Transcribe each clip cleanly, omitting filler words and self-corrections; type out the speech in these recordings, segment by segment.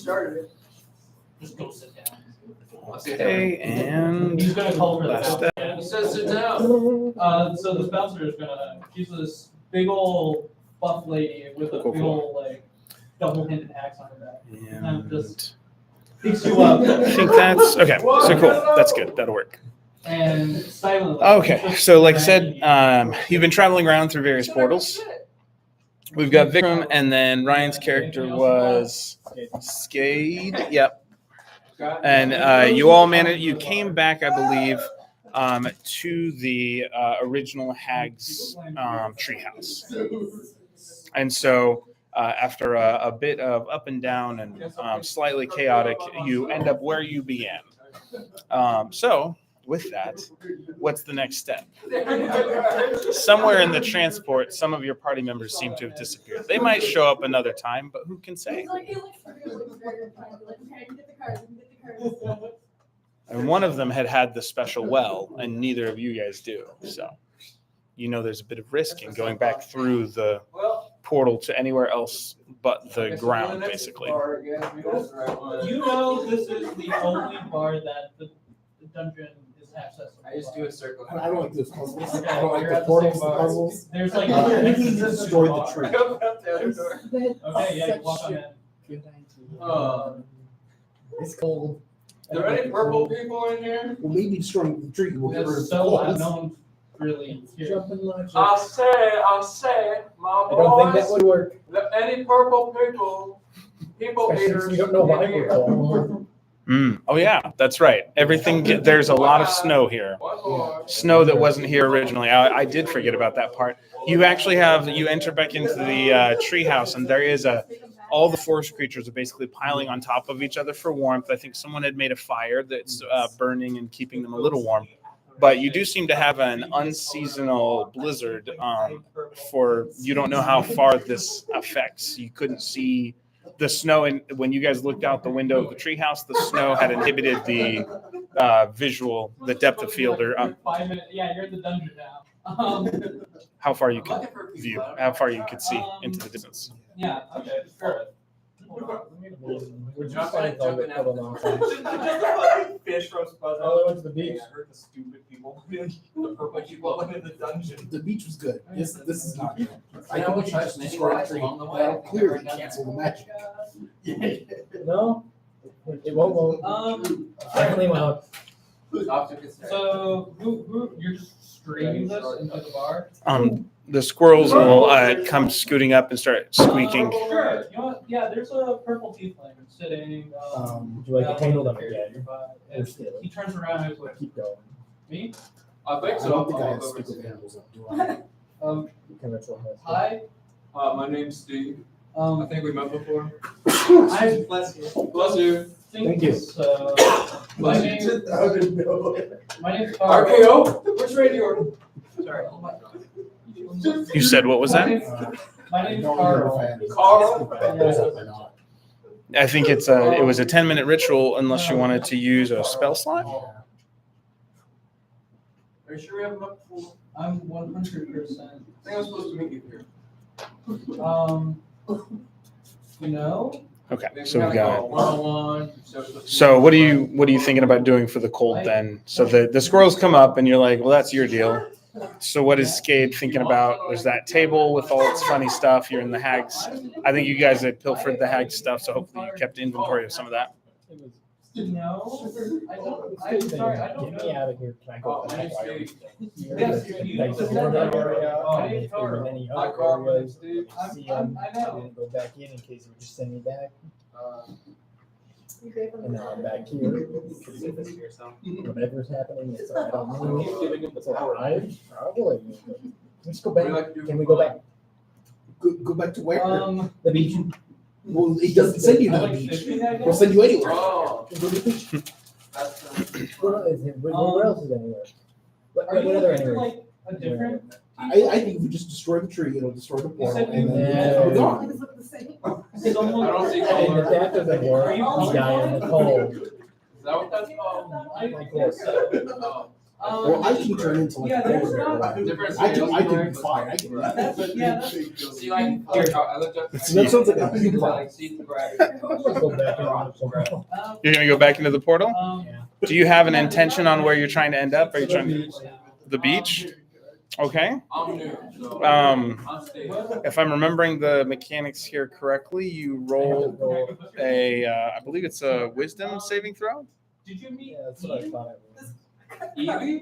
started it. Just go sit down. Okay, and He's gonna call for last that. step. He says sit down. So this bouncer is gonna, she's this big old buff lady with a Cool, big cool. old like double-handed axe on her back. And Just picks you up. I think that's okay. So cool. That's good. That'll work. And silently. Okay, so like I said, you've been traveling around through various portals. We've got Vikram, and then Ryan's character was Skaad. Yep. And you all managed. You came back, I believe, to the original hag's treehouse. And so, after a bit of up and down and slightly chaotic, you end up where you began. So, with that, what's the next step? Somewhere in the transport, some of your party members seem to have disappeared. They might show up another time, but who can say? And one of them had the special well, and neither of you guys do. So, you know there's a bit of risk in going back through the portal to anywhere else but the ground, basically. You know this is the only bar that the dungeon is accessible. I just do a circle. I don't like those puzzles. Okay, I don't like you're the at the portals, same the bar. puzzles. There's like We need to destroy the tree. Okay, yeah, you walk on in. It's cold. Are there any purple people in here? Well, maybe destroying the tree will get rid of the So cold. no one's really here. Jumping like I'll say, my I don't think that boys, would work. any purple people Especially eaters. since we don't know why in here. we're cold. Oh yeah, that's right. Everything. There's a lot of snow here. One more. Snow that wasn't here originally. I did forget about that part. You actually you enter back into the treehouse, and there is all the forest creatures are basically piling on top of each other for warmth. I think someone had made a fire that's burning and keeping them a little warm. But you do seem to have an unseasonal blizzard for you don't know how far this affects. You couldn't see the snow, and when you guys looked out the window of the treehouse, the snow had inhibited the the depth of field, or 5 minutes. Yeah, you're in the dungeon now. how far you could view, how far you could see into the distance. Yeah. Okay. Sure. We're just like Jumping out. a long time. Fish roast puzzle. Oh, I went to the beach. I heard the stupid people. The purple people went in the dungeon. The beach was good. This is not good. I You think know, we should touch just many destroy the lives tree. along the way. That'll clearly cancel the magic. No, it won't. Definitely won't. So who you're just streaming this into the bar? The squirrels will come scooting up and start squeaking. Sure. You know what? Yeah, there's a purple tiefling sitting. Would you like to handle them again? And he turns around and he's like, Keep going. "Me? I think I so. don't think I I'll have go stupid with animals up, do I? You can ritual has. Hi. My name's Steve. I think we met before. I bless you. Bless you. Thank you. So, my Bless name. you. My name's Carl. RKO? Which radio? Sorry. You said what was My that? name's- My name's Don't Carl. fan. Carl? I think it was a 10-minute ritual unless you wanted to use a spell slot. Are you sure we haven't met before? I'm 100%. I think I'm supposed to meet you here. No. Okay, Maybe so we gotta got. go one-on-one. So what are you thinking about doing for the cold then? So the squirrels come up and you're like, well, that's your deal. So what is Skaad thinking about? There's that table with all its funny stuff. You're in the hags. I think you guys had pilfered the hag stuff, so hopefully you kept inventory of some of that. No. I don't. I'm sorry. I don't Get me know. out of here. Can I go Oh, my back? name's Steve. Yes, Like you- the Florida area, Oh, and if there were any Hi, other Carl. My name's areas, Steve. see them. I I know. didn't go back in case you would just send me back. Uh, And now I'm back here. Whatever's happening, it's I don't know. It's alright. Probably. Let's go we back. like to do Can we go back? Go back to where? The beach. Well, it doesn't send you to I the like beach. fishing, I We'll guess. send you anywhere. Oh, Go to the beach. that's Where else is anywhere? What Are you other looking for anywhere? like a different? I think if we just destroy the tree, it'll destroy the portal, said and you- then Yeah. we're gone. Because I'm I don't see looking- And color. if that doesn't work, we die in the cold. Is that what that's called? I Like this. Oh. Well, I can turn into like a polar bear. I can be fine. I can. See, like, here, I looked up. Let's That see. sounds like a big Like, one. see the graph. Go back in the portal. You're gonna go back into the portal. Yeah. Do you have an intention on where you're trying to end up? Are you trying to the beach? Okay. I'm new, so Um, I'm staying. if I'm remembering the mechanics here correctly, you roll a, I believe it's a wisdom saving throw. Did you meet? Yeah, that's what I thought it was. Evie?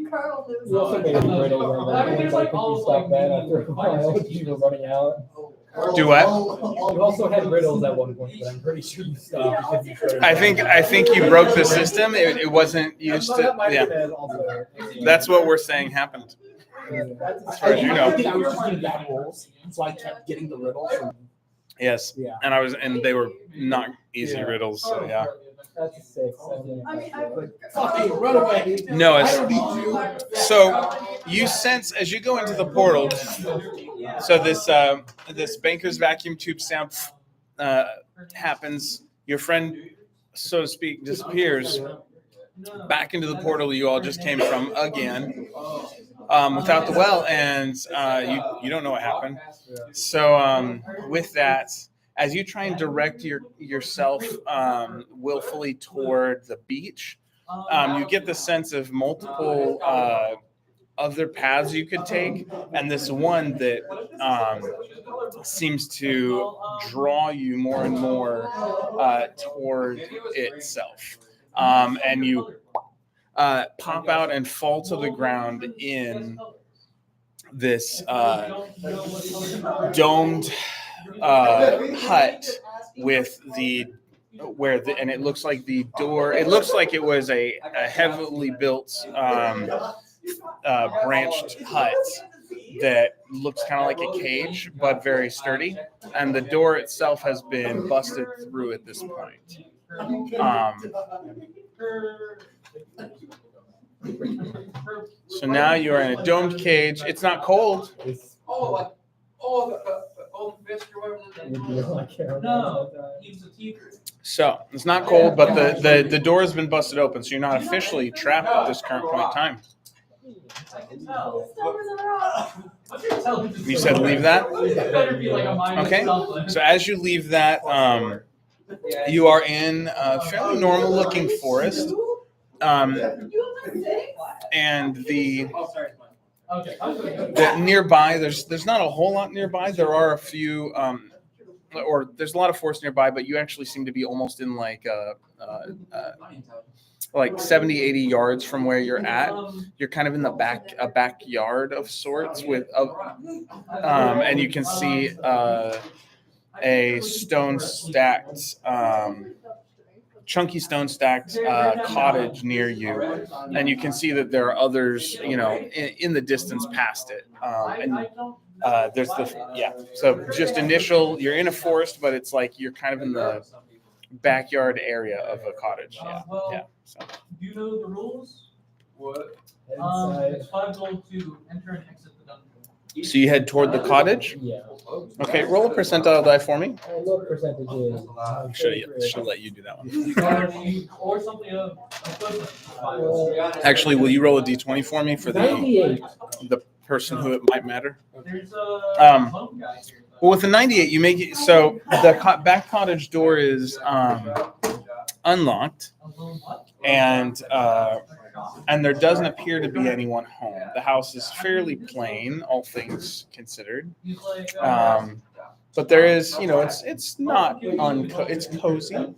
You also made a riddle where I mean, I there's think like you all stopped like that after a while. You were running out. Do what? You also had riddles at one point, but I'm pretty sure you stopped because you started. I think you broke the system. It wasn't used to. Yeah, that's what we're saying happened. As far as you know. I think I was just getting bad rolls, so I kept getting the riddles. Yes, Yeah. and they were not easy riddles. So yeah. That's a 6. Fucking run away. No, I it's don't need you. so you sense as you go into the portal. So this banker's vacuum tube sound happens. Your friend, so to speak, disappears back into the portal you all just came from again, without the well, and you don't know what happened. So with that, as you try and direct yourself willfully toward the beach, you get the sense of multiple other paths you could take, and this one that seems to draw you more and more toward itself. And you pop out and fall to the ground in this domed hut with and it looks like the door. It looks like it was a heavily built branched hut that looks kind of like a cage, but very sturdy. And the door itself has been busted through at this point. So now you are in a domed cage. It's not cold. The fish or whatever. No, he was a teacher. So it's not cold, but the door has been busted open, so you're not officially trapped at this current point in time. I can tell. You said leave that? It better be like a minus Okay. something. So as you leave that, you are in a fairly normal looking forest. And the nearby, there's not a whole lot nearby. There are a few, or there's a lot of forest nearby, but you actually seem to be almost in like 70, 80 yards from where you're at. You're kind of in the backyard of sorts and you can see a chunky stone stacked cottage near you, and you can see that there are others, in the distance past it. There's so just you're in a forest, but it's like you're kind of in the backyard area of a cottage. Yeah. So. Do you know the rules? What? It's 5 gold to enter and exit the dungeon. So you head toward the cottage. Yeah. Okay, roll a percentile die for me. What percentage is? Should let you do that one. Or something of equivalent. Actually, will you roll a d20 for me for 98. the person who it might matter? There's Well, with a 98, you make it so the back cottage door is unlocked, and there doesn't appear to be anyone home. The house is fairly plain, all things considered. But there is, it's not it's cozy.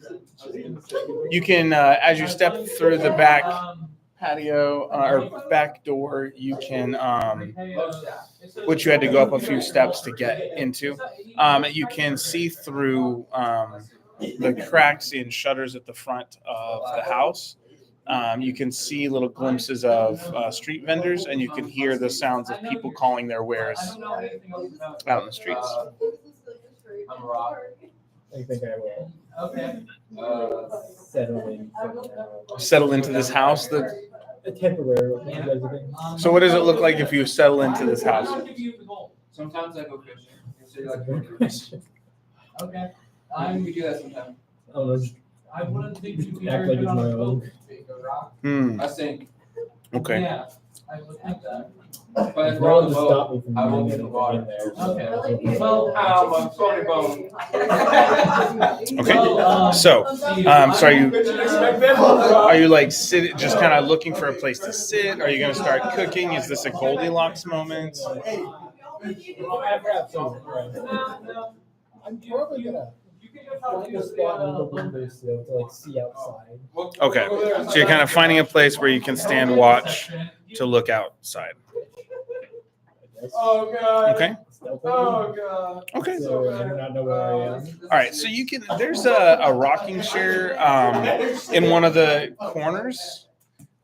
You can, as you step through the back patio or back door, you can, which you had to go up a few steps to get into. You can see through the cracks in shutters at the front of the house. You can see little glimpses of street vendors, and you can hear the sounds of people calling their wares out in the streets. I think I will Okay. settle in. Settle into this house. Temporary residence. So what does it look like if you settle into this house? Sometimes I go fishing. Okay. We do that sometimes. I wouldn't think you'd be Act very like good it's on my a own. boat. I think. Okay. Yeah. I would think that. There's no one to stop me from I will getting get the water. in there. Okay. Well, Ow, my sorry bone. Okay. well, So, sorry, you. Did you expect that? Are you like just kind of looking for a place to sit? Are you going to start cooking? Is this a Goldilocks moment? I'd grab some. I'm probably gonna find a spot on the windowsill to like see outside. Okay, so you're kind of finding a place where you can stand watch to look outside. I guess. Oh god. Okay. Stealthily. Oh god. Okay. So I do not know where I am. All right, so you can. There's a rocking chair in one of the corners,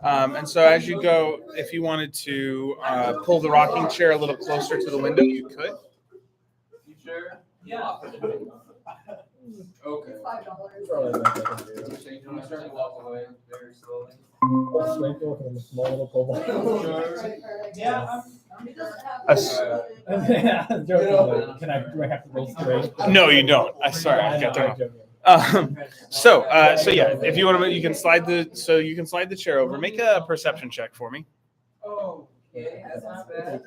and so as you go, if you wanted to pull the rocking chair a little closer to the window, you could. You sure? yeah. Okay. Probably not that I can do. So you start to walk away very slowly. Strength working on a small little kobold. Sure. Yeah. Joking, like, do I have to roll straight? No, you don't. I sorry, I got that wrong. So yeah, if you want to, you can slide the chair over. Make a perception check for me. Oh, okay, that's not bad.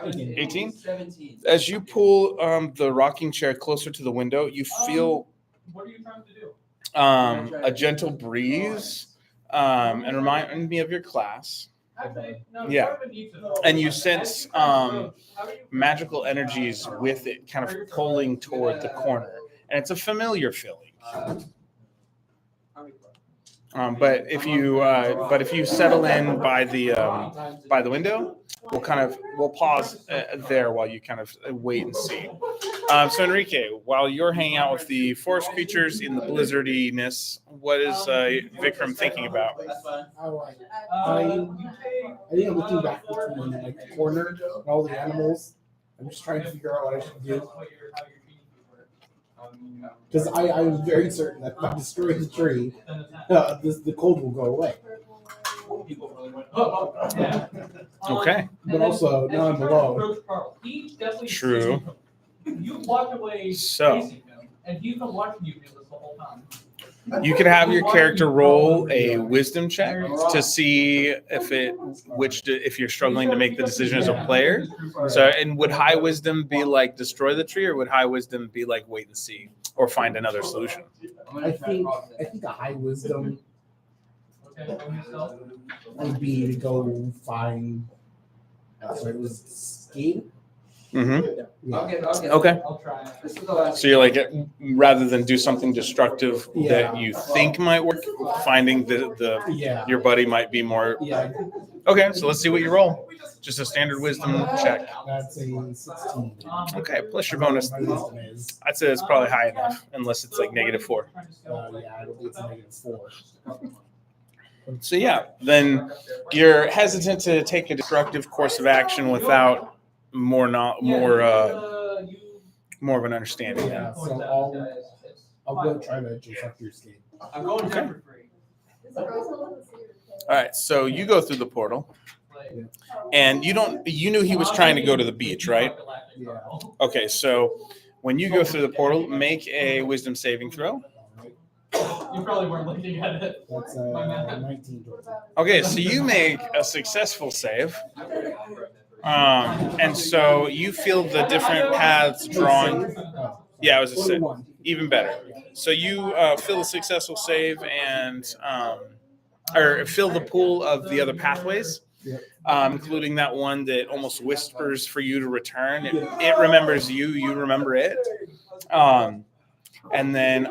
18? 17. As you pull the rocking chair closer to the window, you feel What are you trying to do? a gentle breeze, and remind me of your class. Actually, no, Yeah. part of it needs to- And you sense magical energies with it, kind of pulling toward the corner, and it's a familiar feeling. But if you settle in by the window, we'll pause there while you kind of wait and see. So Enrique, while you're hanging out with the forest creatures in the blizzardiness, what is Vikram thinking about? That's fine. I think I'm looking back between like the corner and all the animals. I'm just trying to figure out what I should do. Because I am very certain that if I destroy the tree, the cold will go away. People really went, oh, yeah. Okay. But also, now I'm alone. He definitely True. sees you. You walked away So. facing him, and he's been watching you do this the whole time. You could have your character roll a wisdom check to see if you're struggling to make the decision as a player. So, and would high wisdom be like destroy the tree, or would high wisdom be like wait and see, or find another solution? I think a high wisdom Okay, and yourself? would be to go find. Sorry, it was Skaad. Mm-hmm. Yeah. Okay. I'll try. This is the last. So you're like, rather than do something destructive Yeah. that you think might work, finding Yeah. your buddy might be more. Yeah. Okay, so let's see what you roll. Just a standard wisdom check. That's a 16. Okay, plus your bonus. My wisdom is. I'd say it's probably high enough, unless it's like -4. Yeah, I don't think it's a -4. So yeah, then you're hesitant to take a destructive course of action without more of an understanding. Yeah, so I'll go try to disrupt your Skaad. I'm going Okay. for free. All right, so you go through the portal, and you knew he was trying to go to the beach, right? Yeah. Okay, so when you go through the portal, make a wisdom saving throw. You probably weren't looking at it. That's 19 towards it. Okay, so you make a successful save. And so you feel the different paths drawing. Oh, Yeah, it was a save. 21. Even better. So you feel a successful save and or fill the pool of the other pathways, Yep. including that one that almost whispers for you to return. It remembers you. You remember it. And then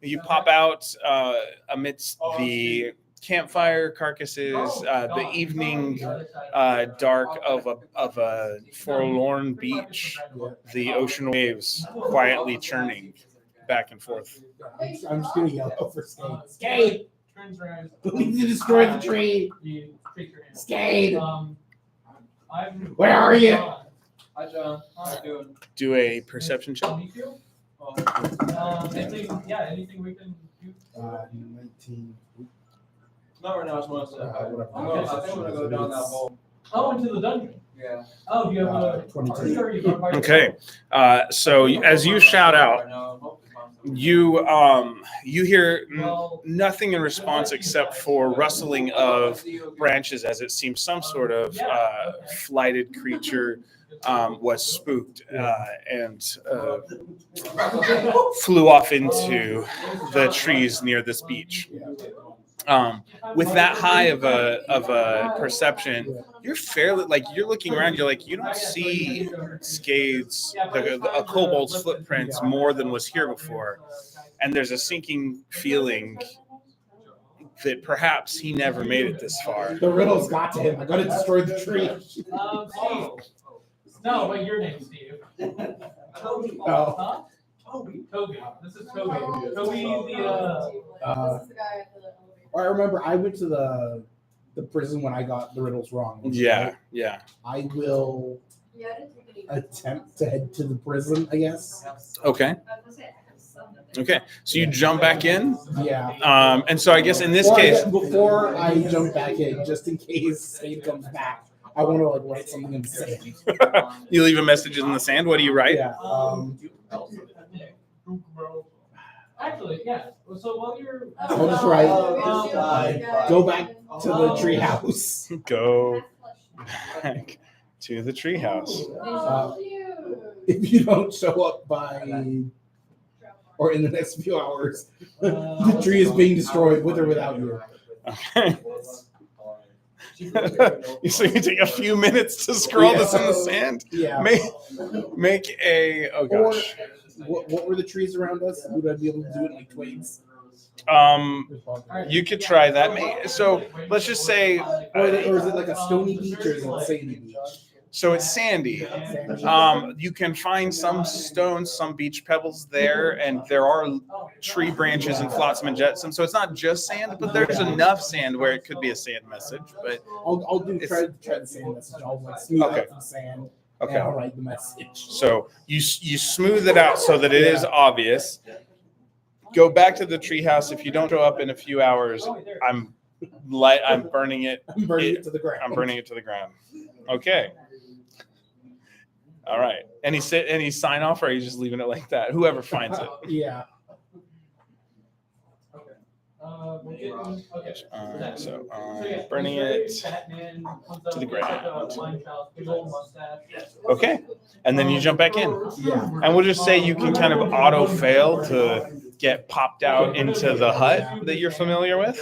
you pop out amidst the campfire carcasses, the evening dark of a forlorn beach, the ocean waves quietly churning back and forth. I'm just gonna yell out for Skaad. Skaad! Turns around. We need to destroy the tree! You creak your hand. Skaad! Where are you? Hi, John. How you doing? Do a perception check. Anything we can do. 19. Not right now, I just want to say. Whatever. I think we're gonna go down that hole. Oh, into the dungeon. Yeah. Oh, do you have a 22. party or you got a party? Okay. So as you shout out, You hear nothing in response except for rustling of branches, as it seems some sort of flighted creature was spooked and flew off into the trees near this beach. With that high of a perception, you're fairly you're looking around. You're like, you don't see Skade's a kobold's footprints more than was here before, and there's a sinking feeling that perhaps he never made it this far. The riddles got to him. I gotta destroy the tree. Steve. No, but your name's Steve. Oh. Huh? Toby. This is Toby. Toby, I remember I went to the prison when I got the riddles wrong. Yeah, yeah. I will attempt to head to the prison, I guess. Okay. Okay. So you jump back in. Yeah. And so I guess in this case, before I jump back in, just in case Skaad comes back, I want to write something in the sand. you leave a message in the sand. What do you write? Yeah. Actually, yeah. So while you're, I'll just write. Go back to the treehouse. Go back to the treehouse. If you don't show up by or in the next few hours, the tree is being destroyed with or without you. Okay. So you take a few minutes to scroll this in the sand. Yeah. Make a gosh. What were the trees around us? Would I be able to do it like twigs? You could try that. So let's just say, Or is it like a stony beach or is it sandy beach? so it's sandy. You can find some stones, some beach pebbles there, and there are tree branches and flotsam and jetsam. So it's not just sand, but there's enough sand where it could be a sand message. But I'll try the sand message. I'll smooth out the sand. Okay. And I'll write the message. So you smooth it out so that it is obvious. Go back to the treehouse. If you don't show up in a few hours, I'm burning it. I'm burning it to the ground. I'm burning it to the ground. Okay. All right. Any sign off, or are you just leaving it like that? Whoever finds it. Yeah. So burning it to the ground. Okay. And then you jump back in. Yeah. And we'll just say you can kind of auto fail to get popped out into the hut that you're familiar with.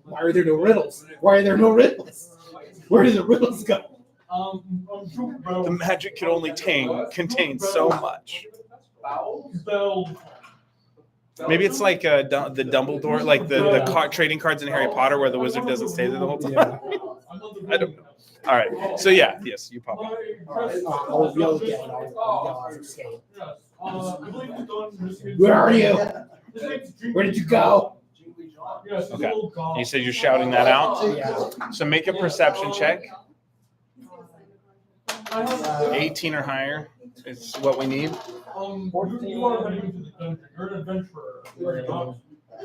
Why are there no riddles? Why are there no riddles? Where did the riddles go? The magic can only contain so much. Maybe it's like the Dumbledore, like the trading cards in Harry Potter where the wizard doesn't stay there the whole time. Yeah. I don't know. All right. So yes, you pop out. I'll yell again. I'll yell Skaad. Where are you? Where did you go? Okay. You said you're shouting that out? Yeah. So make a perception check. 18 or higher is what we need. You are heading to the dungeon. You're an adventurer. You're not.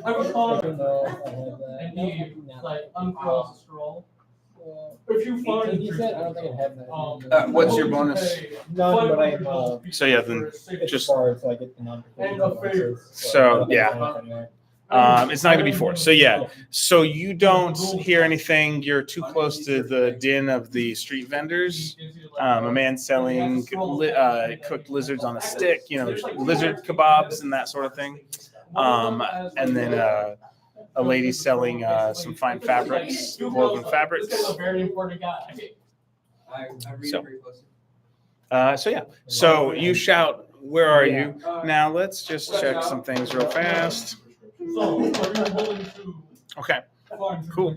I was on and he uncurls the scroll. If you find He said, I don't think I have that. What's your bonus? None, but I have So yeah, then just so I get the non-completed. So, yeah. It's not going to be 4. So yeah. So you don't hear anything. You're too close to the din of the street vendors. A man selling cooked lizards on a stick, lizard kebabs and that sort of thing. And then a lady selling some fine fabrics, woven fabrics. This is a very important guy. So yeah. So you shout, "Where are you?" Now let's just check some things real fast. So, are you willing to Okay. find Cool.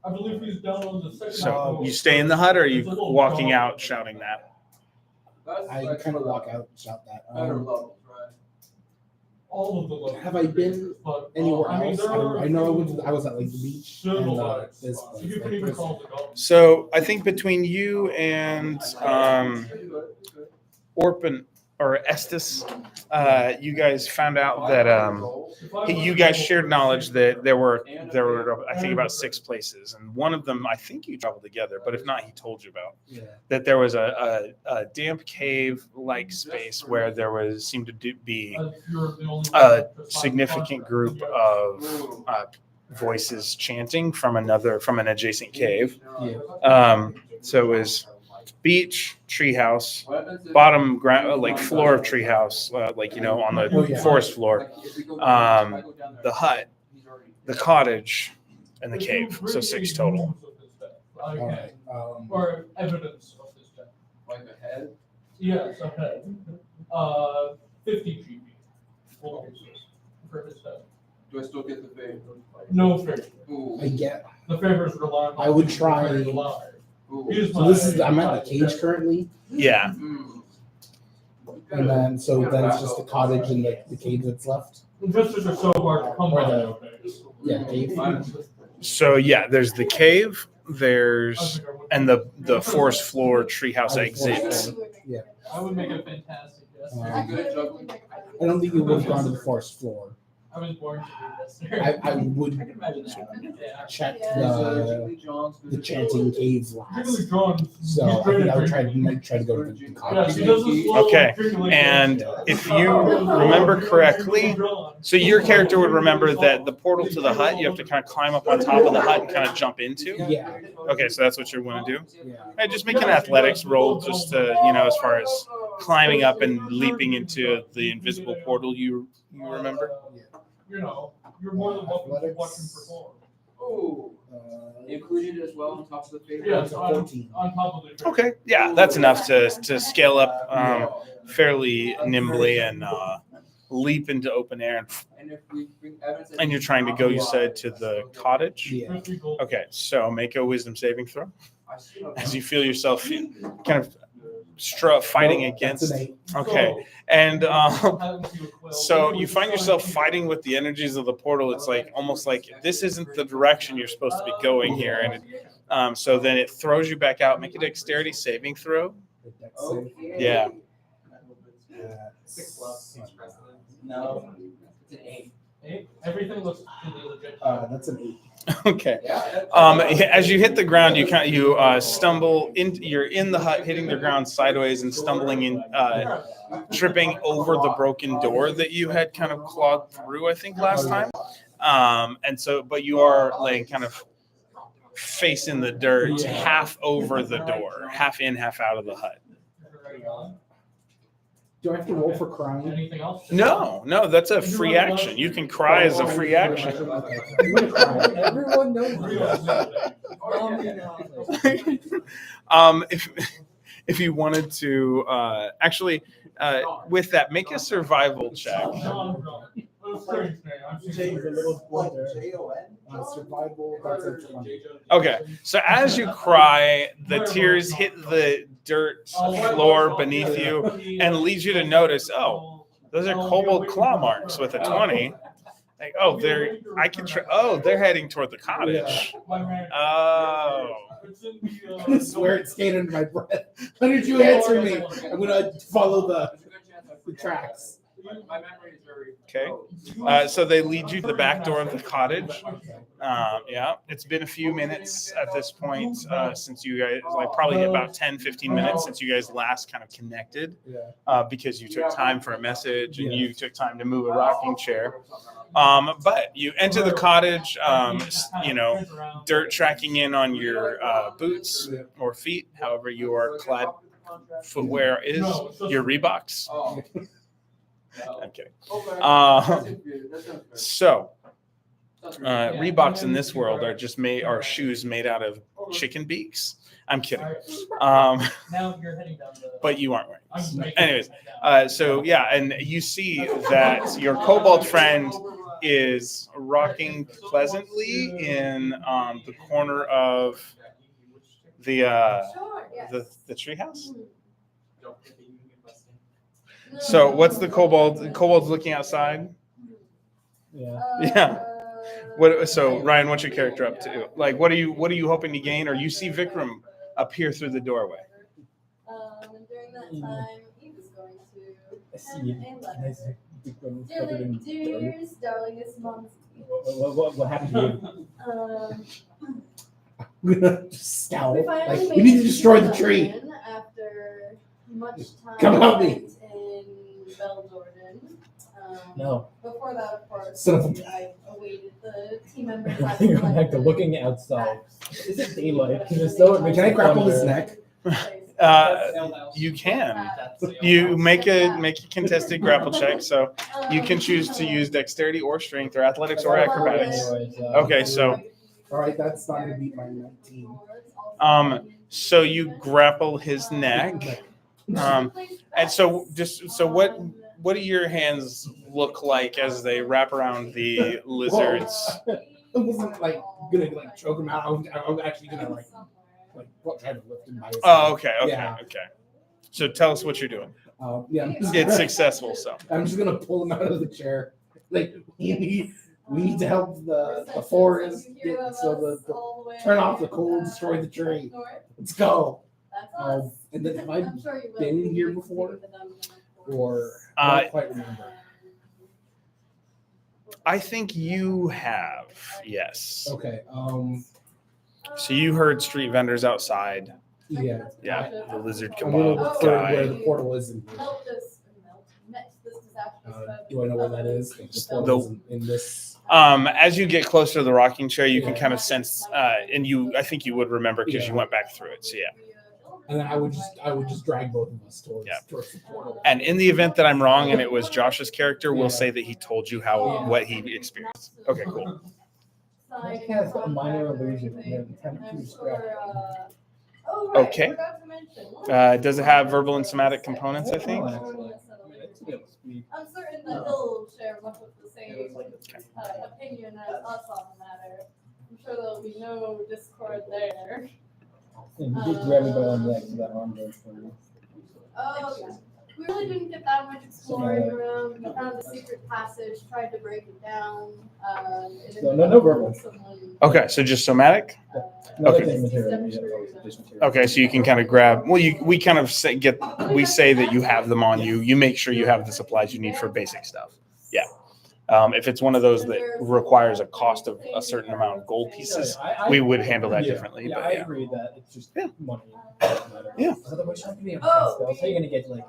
I believe he's down on the second So floor. you stay in the hut, or are you walking out shouting that? I kind of walk out and shout that. All of the levels. Have I been But, anywhere I mean, else? there are I know I was at like the beach and several this So place. you can even call the goblins. So I think between you and Orpin, or Estes, you guys found out that you guys shared knowledge that there were I think about 6 places, and one of them I think you traveled together, but if not, he told you about that there was a damp cave like space where there seemed to be a significant group of voices chanting from an adjacent cave. So it was beach, treehouse, bottom ground, like floor of treehouse, on the forest floor, the hut, the cottage, and the cave. So 6 total. Okay. Or evidence of this death. Like a head? Yes, a head. 50 GP. For his head. Do I still get the favor? No favor. Ooh. I get. The favor is reliable. I would try. Ooh. So this is I'm at the cage currently, Yeah. Mm. and then it's just the cottage and the cage that's left. Investors are so hard to come by Or nowadays. Yeah, cave. So yeah, there's the cave, and the forest floor treehouse exit. Yeah. I would make a fantastic guess. Uh, Good at juggling. I don't think you would have gone to the forest floor. I was born to do this. I would I can imagine that. Yeah. check John's the chanting caves last. Particularly John. So I think I would try to go to the Yeah, cottage. he does a slow Okay, drinking and like if you remember correctly, so your character would remember that the portal to the hut, you have to kind of climb up on top of the hut and kind of jump into. Yeah. Okay, so that's what you want to do. Yeah. Hey, just make an athletics roll, just to, as far as climbing up and leaping into the invisible portal. You remember? You're more than welcome to Athletics. watch him perform. Ooh. Included as well on top of the favor? Yes, on 14. top of the. Okay, yeah, that's enough to scale up fairly nimbly and leap into open air. And if we bring evidence that And you're trying to go, you said, to the cottage? Yeah. Okay, so make a wisdom saving throw I should have- as you feel yourself kind of fighting Nope, against. that's an 8. Okay, and so you find yourself fighting with the energies of the portal. It's like almost like this isn't the direction you're supposed to be going here, and so then it throws you back out. Make a dexterity saving throw. Okay. Yeah. No. It's an 8. Everything looks completely legit. That's an 8. Okay. Yeah. As you hit the ground, you stumble in. You're in the hut, hitting the ground sideways and stumbling in, tripping over the broken door that you had kind of clawed through, I think, last time. But you are laying kind of face in the dirt, half over the door, half in, half out of the hut. Do I have to roll for crying? Anything else? No, that's a free action. You can cry as a free action. Okay. I'm gonna cry. Everyone knows If you wanted to actually with that, make a survival check. Survival. That's a 20. Okay, so as you cry, the tears hit the dirt floor beneath you and leads you to notice, oh, those are kobold claw marks with a 20. Like, oh, they're heading toward the cottage. Oh. I swear it stayed under my breath. How did you answer me? I'm gonna follow the tracks. My memory is very. Okay. So they lead you to the back door of the cottage. Yeah, it's been a few minutes at this point since you guys, probably about 10, 15 minutes since you guys last kind of connected because you took time for a message and you took time to move a rocking chair. But you enter the cottage, dirt tracking in on your boots or feet, however you are clad. Footwear is your Reeboks. Oh. Okay. So Reeboks in this world are shoes made out of chicken beaks. I'm kidding. Now you're heading down the. But you aren't wearing them. Anyways, and you see that your kobold friend is rocking pleasantly in the corner of the treehouse. So what's the kobold? The kobold's looking outside. Yeah. So Ryan, what's your character up to? Like, what are you hoping to gain? Or you see Vikram appear through the doorway? During that time, he was going to I see it. Nice, big one covered in dirt. Dear's darlingest mom's. What happened to you? I'm gonna just scowl. finally Like, made we need it to destroy the Dublin tree. After much time Come help me. spent in Bell Jordan. No. Before that, of course, Son of a- I awaited the team members. I think I'm back to looking outside. Is it daylight? Because if so, it makes Can I me grapple his wonder. neck? You can. You make a contested grapple check, so you can choose to use dexterity or strength or athletics or acrobatics. Okay, so All right, that's not gonna beat my 19. so you grapple his neck, and so what do your hands look like as they wrap around the lizards? I wasn't like gonna like choke him out. I was actually gonna like try to lift him by his Oh, head. okay. Yeah. So tell us what you're doing. Yeah, I'm just It's gonna, successful, so. I'm just gonna pull him out of the chair. Like we need to help the forest turn off the cold, destroy the tree. Let's go. And then have I been here before? Or I don't quite remember. I think you have, yes. Okay. So you heard street vendors outside. Yeah. Yeah, the lizard I'm gonna kebab look for where guy. the portal is in here. Do I know where that is? Like, the portal is in this. As you get closer to the rocking chair, you can kind of sense, and I think you would remember because you went back through it. So yeah. And then I would just drag both of us towards the portal. And in the event that I'm wrong and it was Josh's character, we'll say that he told you what he experienced. Okay, cool. I cast a minor illusion and attempt to distract him. Okay. Does it have verbal and somatic components, I think? I'm certain that he'll share much of the same opinion as us on the matter. I'm sure there'll be no discord there. And he did grab me by one leg, so that arm goes for me. Oh, yeah. We really didn't get that much exploring around. We found a secret passage, tried to break it down. So no verbal. Okay, so just somatic? No, Okay. that's material. Yeah, just material. Okay, so you can kind of grab. Well, we kind of say that you have them on you. You make sure you have the supplies you need for basic stuff. Yeah. If it's one of those that requires a cost of a certain amount of gold pieces, we would handle that differently. Yeah, But I yeah. agree that it's just money. Yeah. Otherwise, you're not gonna be able to cast spells. How are you gonna get like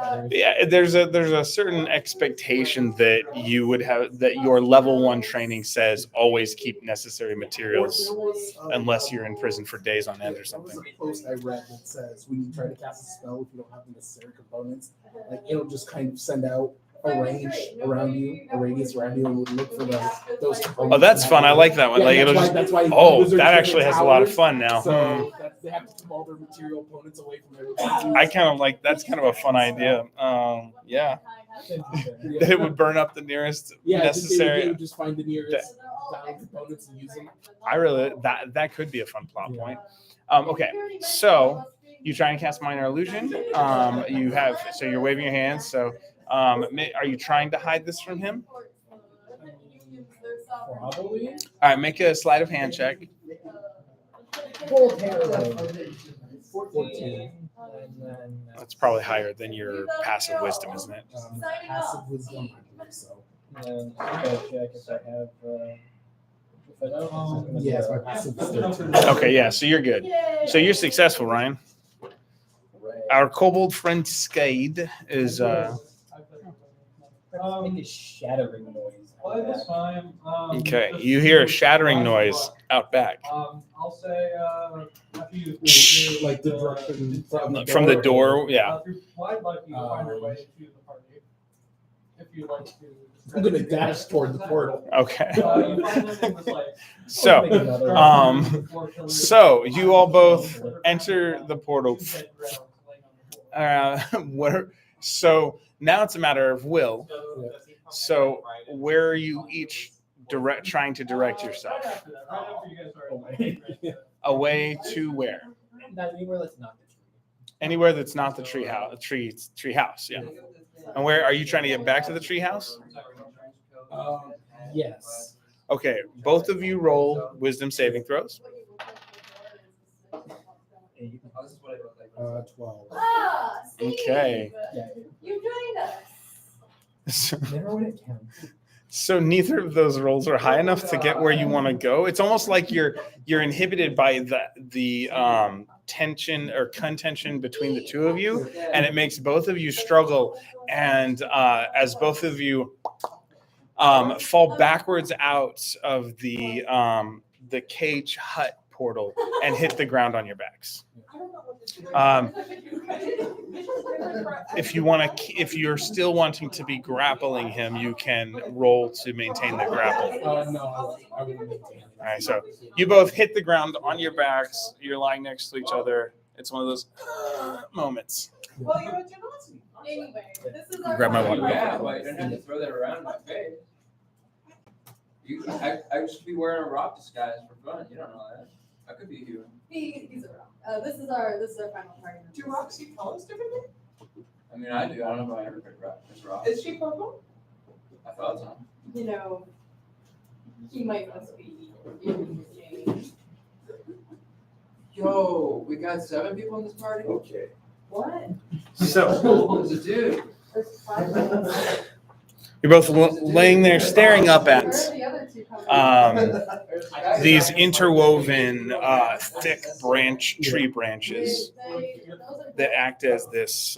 feathers? Yeah, there's a certain expectation that you would have that your level 1 training says always keep necessary materials unless you're in prison for days on end or There something. was a post I read that says when you try to cast a spell, if you don't have the necessary components, like it'll just kind of send out a range around you, a radius around you, and would look for those components. Oh, that's fun. I like that one. Yeah, Like it'll that's just. why, that's why Oh, wizards that live actually in has a lot of towers, fun now. So they have to keep all their material opponents away from everybody. I kind of like that's kind of a fun idea. Yeah, that it would burn up the nearest Yeah, they necessary. would just find the nearest valid components and use them. I really that could be a fun plot point. Okay, so you try and cast minor illusion. You have so you're waving your hands. So are you trying to hide this from him? Probably. All right, make a sleight of hand check. Full hair. 14. And then That's probably higher than your passive wisdom, isn't it? Passive wisdom, I believe so. and I gotta check if I have. If I don't, Yes, my passive is 13. Okay, yeah, so you're good. So you're successful, Ryan. Our kobold friend Skaad is make a shattering noise. By this time, okay. You hear a shattering noise out back I'll say, after you Like the direction from the door. Yeah. I'd like you to find your way to the party. If you'd like to. I'm gonna dash toward the portal. Okay. You find them with like. So, so you all both enter the portal. Where? So now it's a matter of will. So where are you each trying to direct yourself? Away to where? Anywhere that's not the tree. Anywhere that's not the tree house. Yeah. And where are you trying to get back to the tree house? Yes. Okay. Both of you roll wisdom saving throws. 12. Ah, Steve. Okay. You joined us. Never when it counts. So neither of those rolls are high enough to get where you want to go. It's almost like you're inhibited by the tension or contention between the two of you, and it makes both of you struggle. And as both of you fall backwards out of the cage hut portal and hit the ground on your backs. If you're still wanting to be grappling him, you can roll to maintain the grapple. No, I wouldn't maintain it. All right, so you both hit the ground on your backs. You're lying next to each other. It's one of those moments. Well, you're a generosity. Anyway, this is our Grab my final water. Yeah, but you don't have to throw that around in my face. I should be wearing a rock disguise for fun. You don't know that. I could be you. He's a rock. This is our final party. Do rocks see colors differently? I mean, I do. I don't know if I ever picked rock. It's rock. Is she purple? I thought so. You know, he might must be changed. Yo, we got 7 people in this party? Okay. What? So There's a dude. There's 5 of us. you're both laying there staring up at Where are the other 2 coming these interwoven thick tree branches Those are that act as this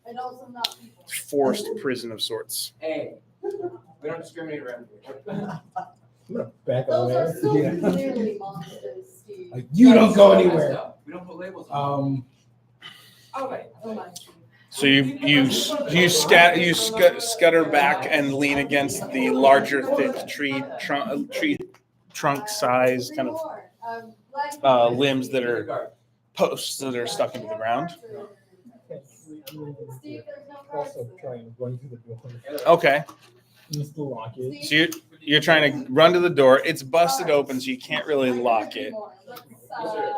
and also not people. forced prison of sorts. Hey, we don't discriminate around here. I'm gonna back Those are away. so Yeah. clearly monsters, Steve. Like, you don't go anywhere. We don't put labels on. Oh my. So you scutter back and lean against the larger, thick tree trunk size kind of limbs that are posts that are stuck into the ground. Steve, there's no cards. Also try and run to the door. Okay, Just to lock it. so you're trying to run to the door. It's busted open, so you can't really lock it.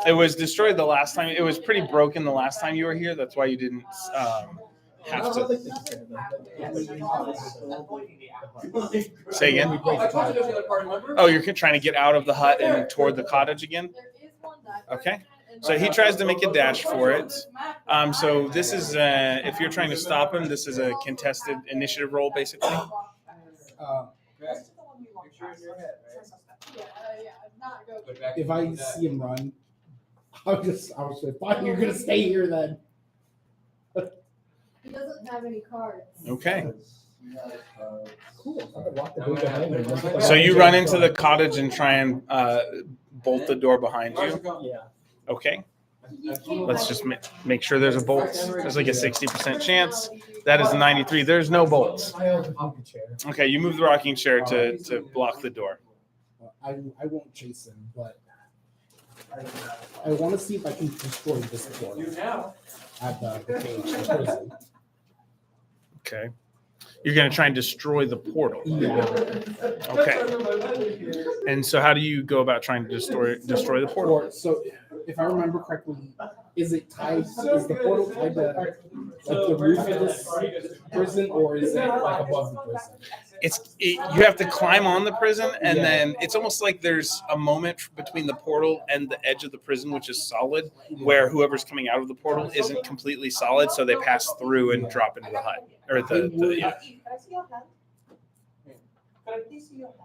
It was destroyed the last time. It was pretty broken the last time you were here. That's why you didn't have to. Say again. Oh, I told you there's another party member. Oh, you're trying to get out of the hut and toward the cottage again? Okay. So he tries to make a dash for it. So this is, if you're trying to stop him, this is a contested initiative roll, basically. If I see him run, I'll say, fine, you're gonna stay here then. He doesn't have any cards. Okay. Cool. I'm gonna lock the door behind me. So you run into the cottage and try and bolt the door behind you. Yeah. Okay. Let's just make sure there's a bolt. There's like a 60% chance. That is a 93. There's no bolts. I have a chair. Okay, you move the rocking chair to block the door. I won't chase him, but I want to see if I can destroy this door at the cage. The prison. Okay. You're going to try and destroy the portal. Yeah. Okay. And so how do you go about trying to destroy the portal? Or, so, if I remember correctly, is the portal tied to like the roof of this prison, or is it like above the prison? You have to climb on the prison, and then it's almost like there's a moment between the portal and the edge of the prison, which is solid, where whoever's coming out of the portal isn't completely solid, so they pass through and drop into the hut. Or yeah. Can I see your hand? Can I please see your hand?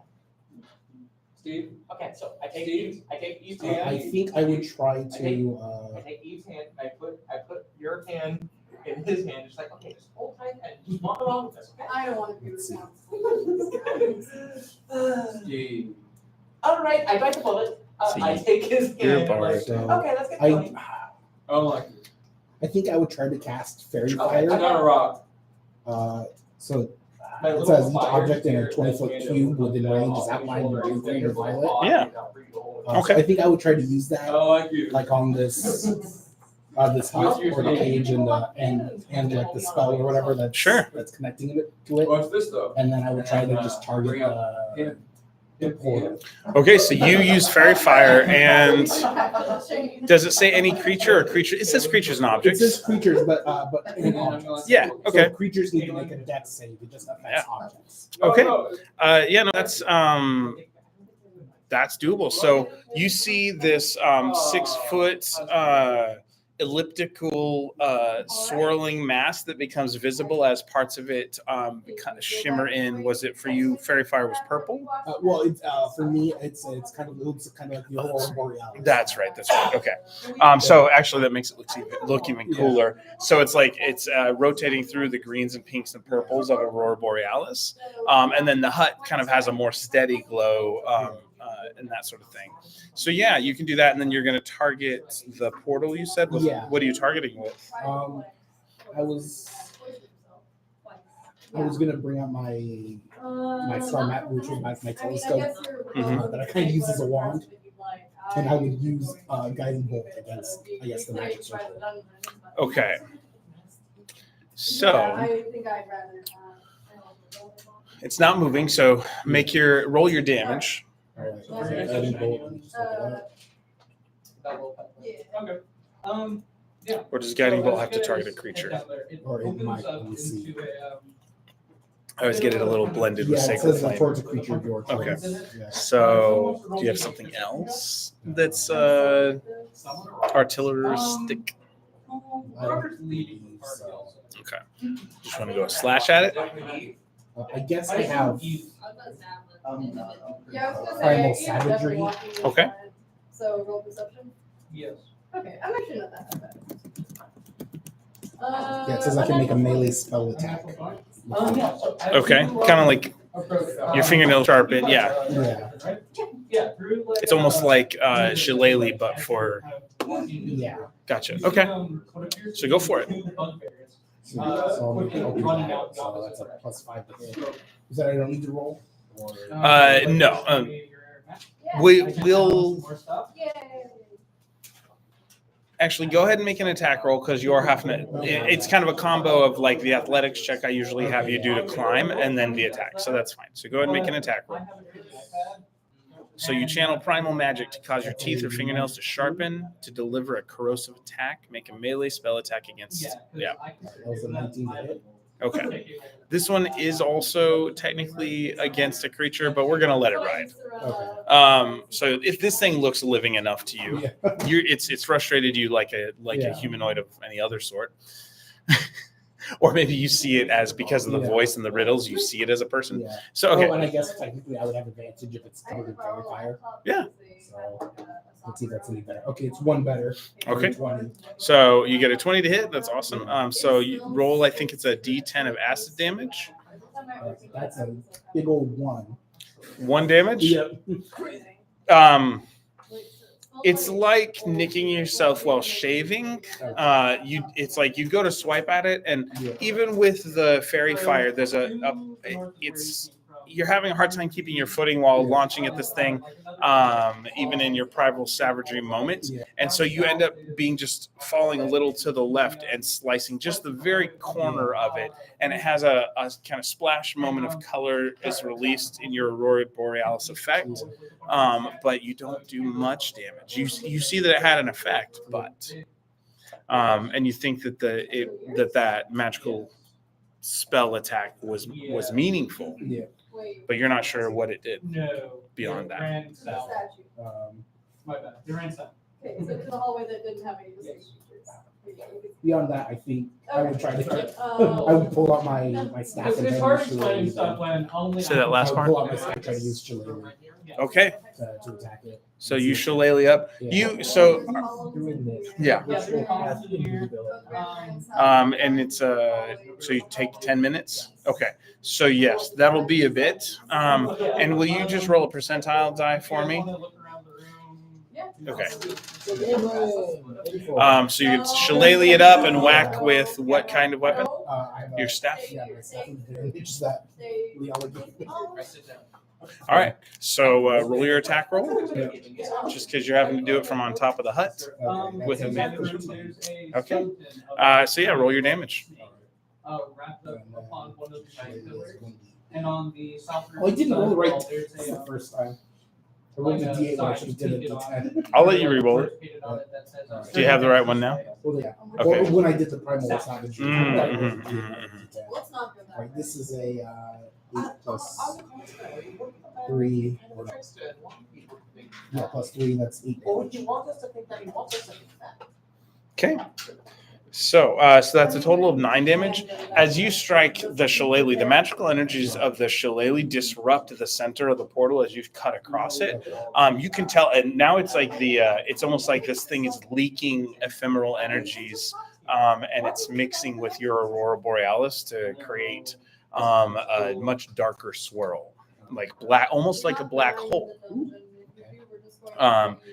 Steve? Okay, so I take Eve's hand. I think I would try to. I take Eve's hand and I put your hand in his hand. It's like, okay, just hold tight and just walk along with us, okay? I don't want to be responsible. Steve. All right, I bite the bullet. See, I take his hand. you're barred. Okay, let's get going. I think I would try to cast fairy Okay, I fire. got a rock. So it says each object in a 20-foot cube within range is outlined in blue, green, or violet. Yeah. So I think I would try to use that, like you. like on this hut or the cage and like the spell or whatever that's connecting it to it. What's this though? And then I would try to just target the portal. Okay, so you use fairy fire, and does it say any creature or creature? It says creatures and It objects. says creatures, but in objects. Yeah, okay. So creatures need to make a dex save. It just affects objects. Okay. Yeah, no, that's doable. So you see this 6 foot elliptical swirling mass that becomes visible as parts of it kind of shimmer in. Was it for you? Fairy fire was purple. Well, it's for me, it's kind of looks kind of like the aurora borealis. That's right. Okay. So actually, that makes it look even cooler. So it's like it's rotating through the greens and pinks and purples of aurora borealis, and then the hut kind of has a more steady glow and that sort of thing. So yeah, you can do that, and then you're going to target the portal. You said, what are you targeting with? I was gonna bring out my star map, which was my telescope that I kind of use as a wand, and I would use guiding bolt against, I guess, the magic circle. Okay. So it's not moving. So roll your damage. All right, so guiding bolt. Let me just look it up. Okay. Yeah. Or does guiding bolt have to target a creature? Or it might. Let me see. I always get it a little blended with Yeah, it sacred says flame. towards a creature of your Okay. choice. Yeah. So do you have something else that's artilleristic? I don't believe so. Okay. Just want to go a slash at it. I guess I have Yeah, I was gonna primal say, savagery. Okay. So roll perception. Yes. Okay, I'm actually not that bad. Yeah, it says I can make a melee spell attack. Okay. Kind of like your fingernail sharpen. Yeah. Yeah. It's almost like shillelagh, but for. Yeah. Gotcha. Okay. So go for it. So I'll do that. So that's a +5 to hit. Is that I don't need to roll? Or... No. We'll Yay. actually go ahead and make an attack roll because you're having to. It's kind of a combo of like the athletics check I usually have you do to climb and then the attack. So that's fine. So go ahead and make an attack roll. So you channel primal magic to cause your teeth or fingernails to sharpen, to deliver a corrosive attack, make a melee spell attack against. Yeah. That was a 19 to hit. Okay. This one is also technically against a creature, but we're gonna let it ride. Okay. So if this thing looks living enough to you, Yeah. it's frustrated you like a humanoid of any other sort. Or maybe you see it as because of the voice and the riddles, you see it as a person. Yeah. So okay. Oh, and I guess technically I would have advantage if it's covered in fairy fire. Yeah. So let's see if that's any better. Okay, it's one better. Okay. 20. So you get a 20 to hit. That's awesome. So you roll, I think it's a D10 of acid damage. That's a big old 1. 1 damage. Yep. It's like nicking yourself while shaving. It's like you go to swipe at it, and even with the fairy fire, there's you're having a hard time keeping your footing while launching at this thing, even in your primal savagery moment. And so you end up being just falling a little to the left and slicing just the very corner of it. And it has a kind of splash moment of color is released in your aurora borealis effect. But you don't do much damage. You see that it had an effect, but and you think that that magical spell attack was meaningful. Yeah. But you're not sure what it did No. beyond that. Ran south. My bad. They ran south. Okay, so it's a hallway that didn't have any features. Beyond that, I think I would try to. I would pull out my staff and It's then hard use explaining shillelagh. stuff when only. Say that last I would part. pull out my staff and try to use shillelagh Okay. to attack it. So you shillelagh up. Yeah. Doing this. Yeah. Yeah, they're That's probably here. invisibility. And it's so you take 10 minutes. Okay. So yes, that'll be a bit. And will you just roll a percentile die for me? Okay. So you can shillelagh it up and whack with what kind of weapon? I have a- Your staff? Yeah, my staff is very just that. All right. So roll your attack roll. Just because you're having to do it from on top of the hut with advantage. Okay. So yeah, roll your damage. Wrapped up upon one of the giant pillars. And on the south. Oh, I didn't roll right there's the first time. I rolled a D8 when I should have did it the 10. I'll let you re-roll it. Do you have the right one now? Well, yeah. Okay. Well, when I did the primal savage, Let's not go that right, way. this is a 8 plus 3. Yeah, plus 3, that's 8 Or would damage. you want us to think that he wants us to think that? Okay. So that's a total of 9 damage. As you strike the shillelagh, the magical energies of the shillelagh disrupt the center of the portal as you cut across it. You can tell, and now it's like it's almost like this thing is leaking ephemeral energies, and it's mixing with your aurora borealis to create a much darker swirl, like black, almost like a black hole.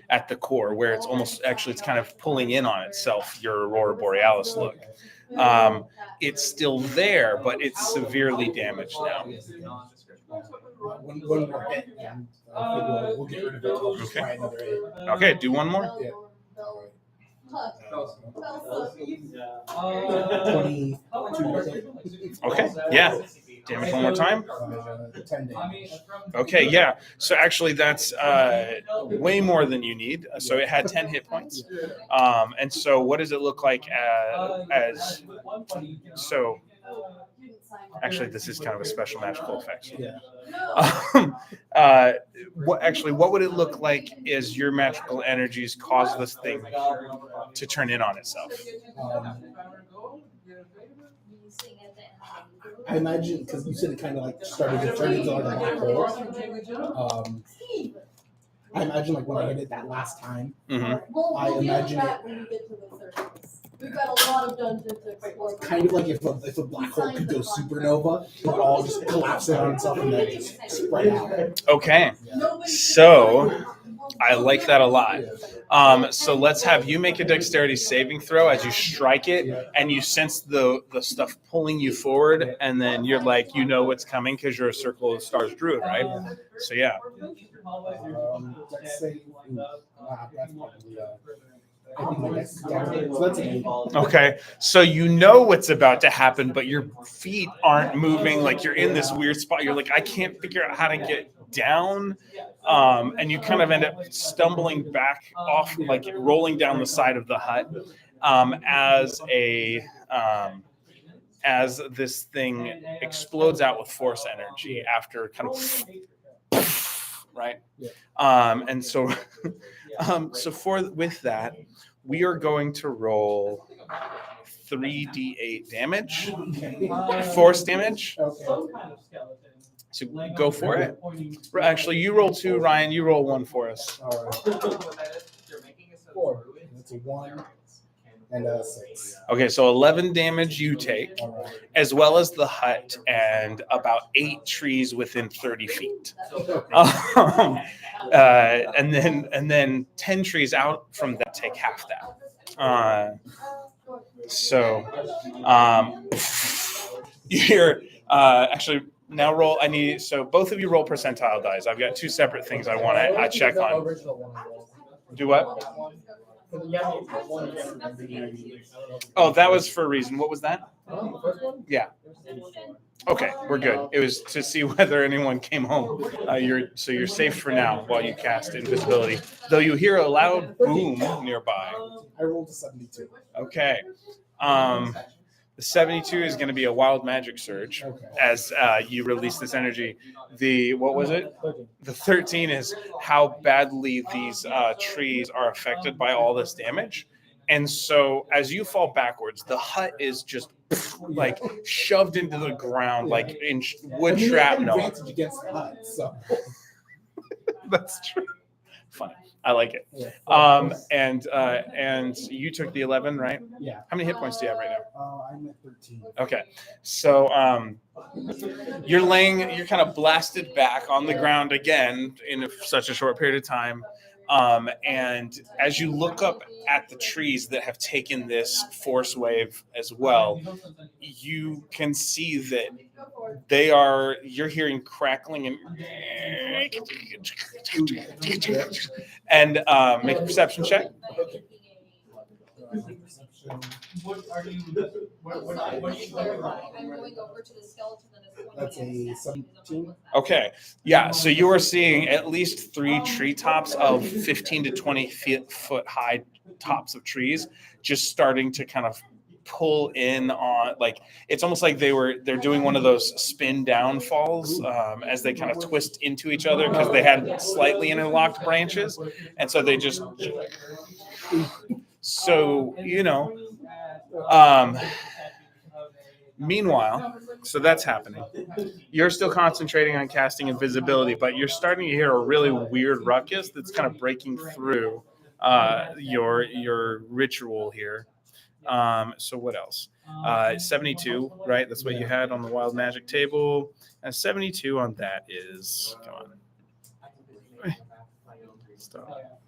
At the core, where it's almost it's kind of pulling in on itself, your aurora borealis look. It's still there, but it's severely damaged now. One more hit, and we'll get rid of it. We'll just try another 8. Okay, do one more. 22. Okay, yeah. Damage one more time. 10 damage. Okay, yeah. So actually, that's way more than you need. So it had 10 hit points. And so, what does it look like as? So, actually, this is kind of a special magical effect. Yeah. What would it look like as your magical energies cause this thing to turn in on itself? I imagine, because you said it kind of like started to turn into like a black hole. I imagine like when I hit it that last time, I imagine it. When you get to the surface. We've got a lot of dungeons to explore. Kind of like if a black hole could go supernova, it would all just collapse in on itself and then just spread out. Okay, so I like that a lot. So let's have you make a dexterity saving throw as you strike it, and you sense the stuff pulling you forward, and then you're like, you know what's coming because you're a Circle of Stars druid, right? So yeah. Let's say, that's probably, I think my next damage. So that's an 8. Okay, so you know what's about to happen, but your feet aren't moving. Like you're in this weird spot. You're like, I can't figure out how to get down. And you kind of end up stumbling back off, like rolling down the side of the hut as this thing explodes out with force energy after kind of right. And so with that, we are going to roll 3d8 damage, force damage. So go for it. Actually, you roll 2, Ryan. You roll 1 for us. All right. 4. That's a 1 and a 6. Okay, so 11 damage you take, as well as the hut and about 8 trees within 30 feet. And then 10 trees out from that take half that. You hear actually. Now roll. So both of you roll percentile dice. I've got 2 separate things I want to check on. Do what? Oh, that was for a reason. What was that? Yeah. Okay, we're good. It was to see whether anyone came home. You're safe for now while you cast invisibility. Though you hear a loud boom nearby. I rolled a 72. Okay. The 72 is going to be a wild magic surge as you release this energy. What was it? The 13 is how badly these trees are affected by all this damage. And so as you fall backwards, the hut is just like shoved into the ground, like in wood shrapnel. Advantage against the hut, so. That's true. Funny. I like it. And you took the 11, right? Yeah. How many hit points do you have right now? I'm at 13. Okay. So you're kind of blasted back on the ground again in such a short period of time. And as you look up at the trees that have taken this force wave as well, you can see that you're hearing crackling and make a perception check. That's a 17. Okay. Yeah. So you are seeing at least 3 treetops of 15 to 20 foot high tops of trees just starting to kind of pull in on, like, it's almost like they're doing one of those spin down falls as they kind of twist into each other because they had slightly interlocked branches. And so they just So, meanwhile, so that's happening. You're still concentrating on casting invisibility, but you're starting to hear a really weird ruckus that's kind of breaking through your ritual here. So what else? 72, right? That's what you had on the wild magic table. And 72 on that is, come on. Stop.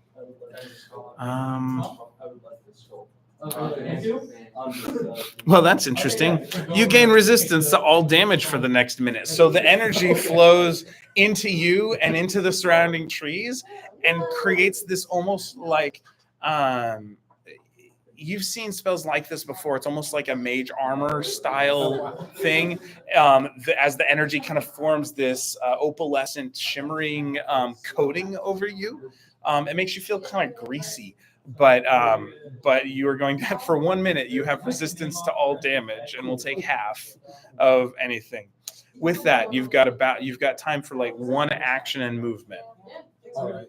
Well, that's interesting. You gain resistance to all damage for the next minute. So the energy flows into you and into the surrounding trees and creates this almost like you've seen spells like this before. It's almost like a mage armor style thing. As the energy kind of forms this opalescent, shimmering coating over you, it makes you feel kind of greasy. But you are going to, for 1 minute, you have resistance to all damage, and will take half of anything. With that, you've got time for like one action and movement. All right.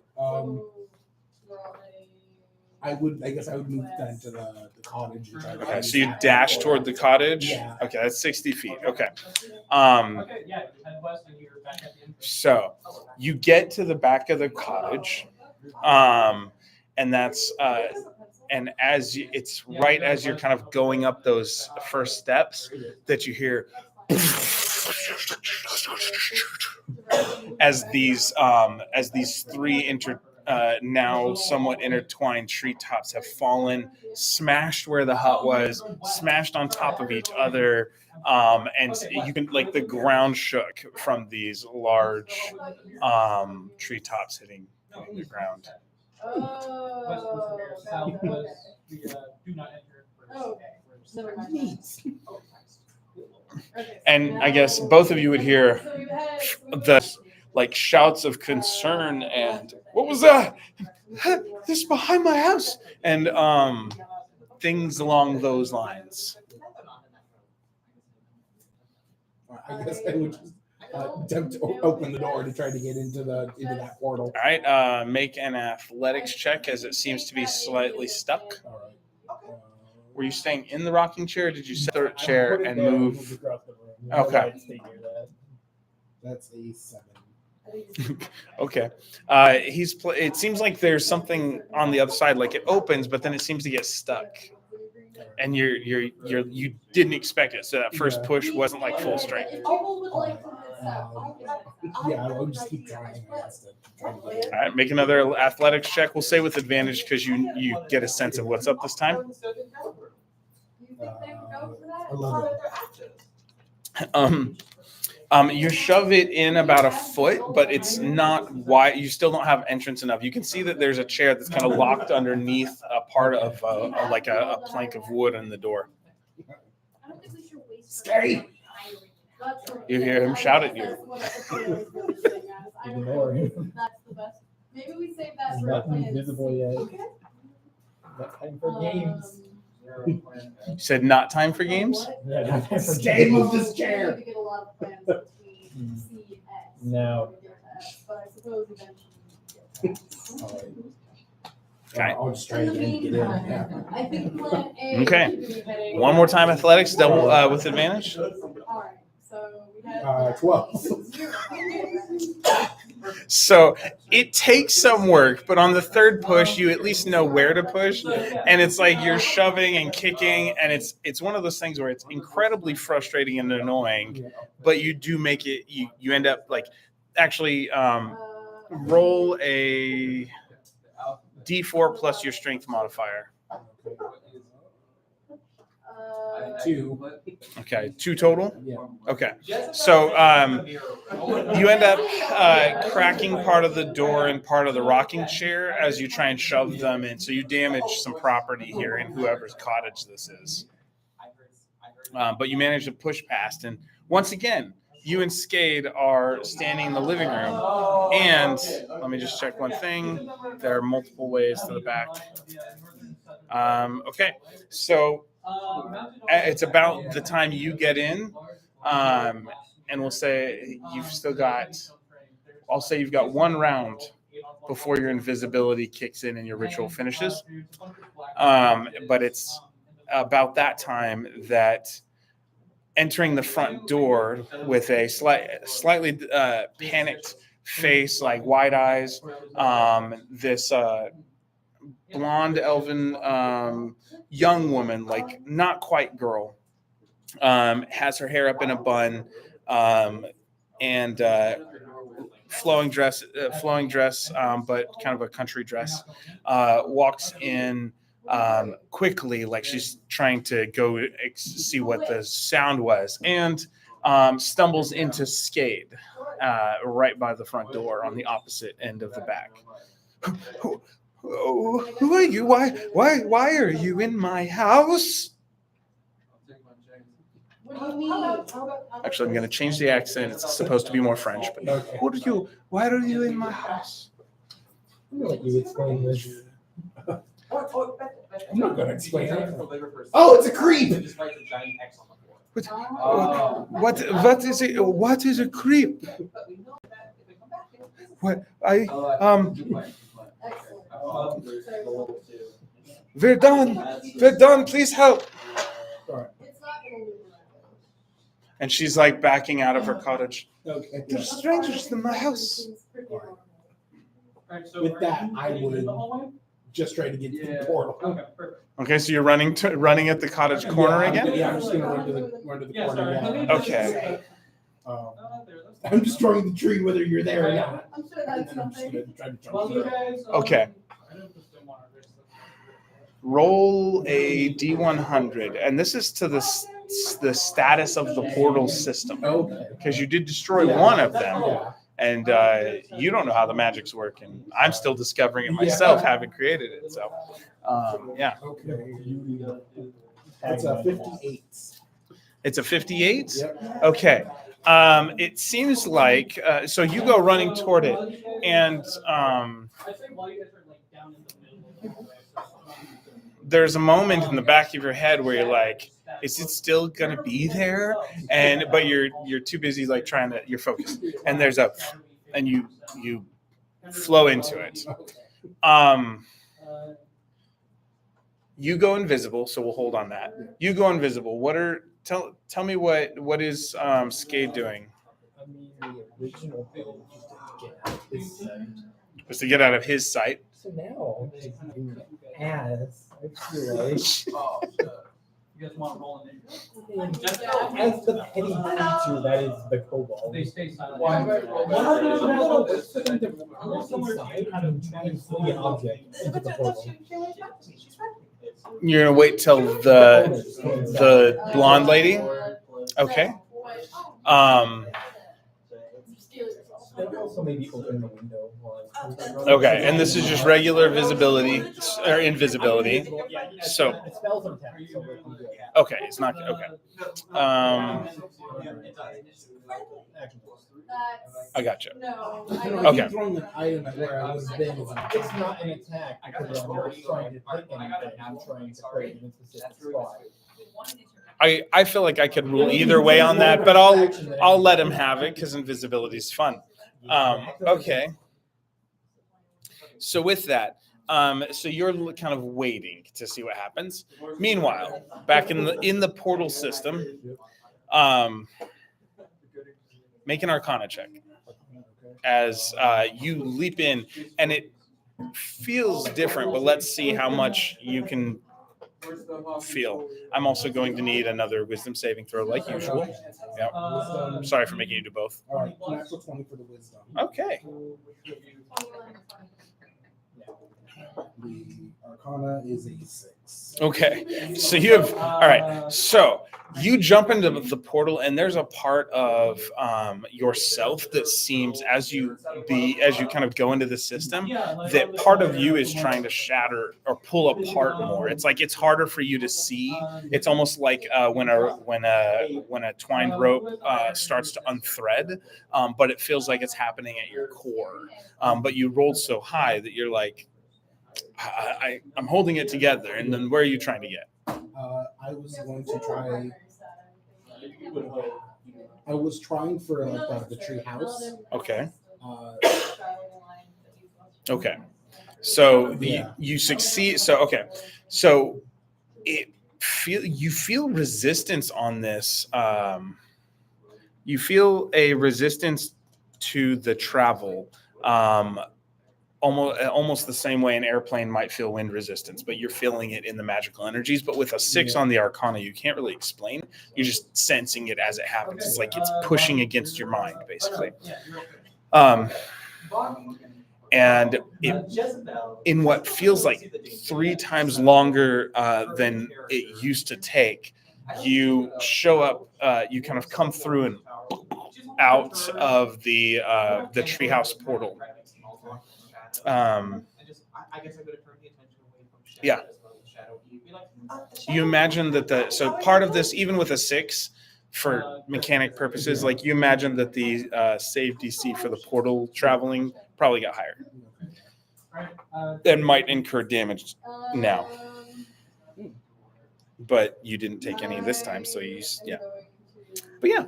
I guess I would move then to the cottage. And try to Okay, so you dash toward the cottage. Yeah. Okay, that's 60 feet. Okay. So you get to the back of the cottage, and that's and it's right as you're kind of going up those first steps that you hear as these three now somewhat intertwined treetops have fallen, smashed where the hut was, smashed on top of each other, and you can like the ground shook from these large treetops hitting the ground. And I guess both of you would hear the like shouts of concern and what was that? This behind my house, and things along those lines. I guess I would just attempt to open the door to try to get into that portal. All right, make an athletics check as it seems to be slightly stuck. All right. Were you staying in the rocking chair? Or did you sit in the chair and move? Okay. That's a 7. Okay. It seems like there's something on the other side, like it opens, but then it seems to get stuck, and you didn't expect it. So that first push wasn't like full strength. Yeah, I'll just keep trying. All right, make another athletics check. We'll say with advantage because you get a sense of what's up this time. 11. You shove it in about a foot, but it's not wide. You still don't have entrance enough. You can see that there's a chair that's kind of locked underneath a part of a plank of wood in the door. Scary. You hear him shout at you. Maybe we save that It's for not plans. invisible yet. Not time for games. You said not time for games? Yeah, not time for Stay games. with this chair. We get a lot of plans between C and S. No. before we get to S, but I suppose eventually we get to S. Okay. I'll just try In to the get in. meantime, Yeah. I think plan A. Okay. should be heading- One more time, athletics, double with advantage. All right, so we had 12. So it takes some work, but on the third push, you at least know where to push, and it's like you're shoving and kicking, and it's one of those things where it's incredibly frustrating and annoying, but you do make it. You end up like actually roll a D4 plus your strength modifier. 2. Okay, 2 total. Yeah. Okay, so you end up cracking part of the door and part of the rocking chair as you try and shove them in. So you damage some property here in whoever's cottage this is. But you manage to push past. And once again, you and Skaad are standing in the living room. And let me just check one thing. There are multiple ways to the back. Okay, so it's about the time you get in, and we'll say you've still got, I'll say you've got 1 round before your invisibility kicks in and your ritual finishes. But it's about that time that entering the front door with a slightly panicked face, like wide eyes, this blonde elven young woman, like not quite girl, has her hair up in a bun, and flowing dress, but kind of a country dress, walks in quickly, like she's trying to go see what the sound was, and stumbles into Skaad right by the front door on the opposite end of the back. Who are you? Why are you in my house? What do you mean? Actually, I'm going to change the accent. It's supposed to be more French, but why are you in my house? I'm gonna let you explain this. I'm not gonna explain it. Oh, it's a creep. What is it? What is a creep? What Excellent. Verdun, please help. It's not gonna lose. And she's like backing out of her cottage. Okay. There's strangers in my house. With that, I would just try to get to the portal. Okay, perfect. Okay, so you're running at the cottage corner again? Yeah, I'm just gonna run to the Yeah, corner. sorry. Yeah. Okay. I'm destroying the tree whether you're there or not. I'm sure And that's then I'm just something. gonna try to jump Well, you through. guys. Okay. Roll a D100, and this is to the status of the portal system, Okay. because you did destroy one of them, Yeah. and you don't know how the magics work, and I'm still discovering it myself, having created it. So, yeah, Okay. That's a 58. it's a 58. Yep. Okay. It seems like so you go running toward it, and there's a moment in the back of your head where you're like, is it still gonna be there? But you're too busy like trying to, you're focused, and and you flow into it. You go invisible, so we'll hold on that. You go invisible. Tell me what is Skaad doing? I mean, the original goal was to get out of his sight. Was to get out of his sight. So now, she's being an ass. I feel like. You guys want to roll in? As the petty creature that is the kobold. They stay silent. I'm inside and try and fling an object into the portal. You're gonna wait till the blonde lady. Okay. Also maybe open the window while Okay, and this is just regular visibility or invisibility. So it spells on tap, so we're good. okay, it's not okay. I gotcha. No. Okay. Keep throwing an item at where I was been. It's not an attack because I'm not trying to pick anything. I'm trying to put it in a specific spot. I feel like I could rule either way on that, but I'll let him have it because invisibility is fun. Okay. So with that, so you're kind of waiting to see what happens. Meanwhile, back in the portal system, make an Arcana check as you leap in, and it feels different. But let's see how much you can feel. I'm also going to need another wisdom saving throw, like usual. Yeah. Sorry for making you do both. All right, natural 20 for the wisdom. Okay. The Arcana is a 6. Okay. So you have all right. So you jump into the portal, and there's a part of yourself that seems as you kind of go into the system, that part of you is trying to shatter or pull apart more. It's like it's harder for you to see. It's almost like when a twined rope starts to unthread, but it feels like it's happening at your core. But you rolled so high that you're like, I'm holding it together. And then where are you trying to get? I was going to try. I was trying for like the treehouse. Okay. Uh, Okay. So Yeah. you succeed. So okay. So you feel resistance on this. You feel a resistance to the travel. Almost the same way an airplane might feel wind resistance, but you're feeling it in the magical energies. But with a 6 on the Arcana, you can't really explain. You're just sensing it as it happens. It's like it's pushing against your mind, basically. And in what feels like 3 times longer than it used to take, you show up. You kind of come through and out of the treehouse portal. Yeah. You imagine that so part of this, even with a 6, for mechanic purposes, like you imagine that the save DC for the portal traveling probably got higher. And might incur damage now. But you didn't take any this time, so yeah. But yeah.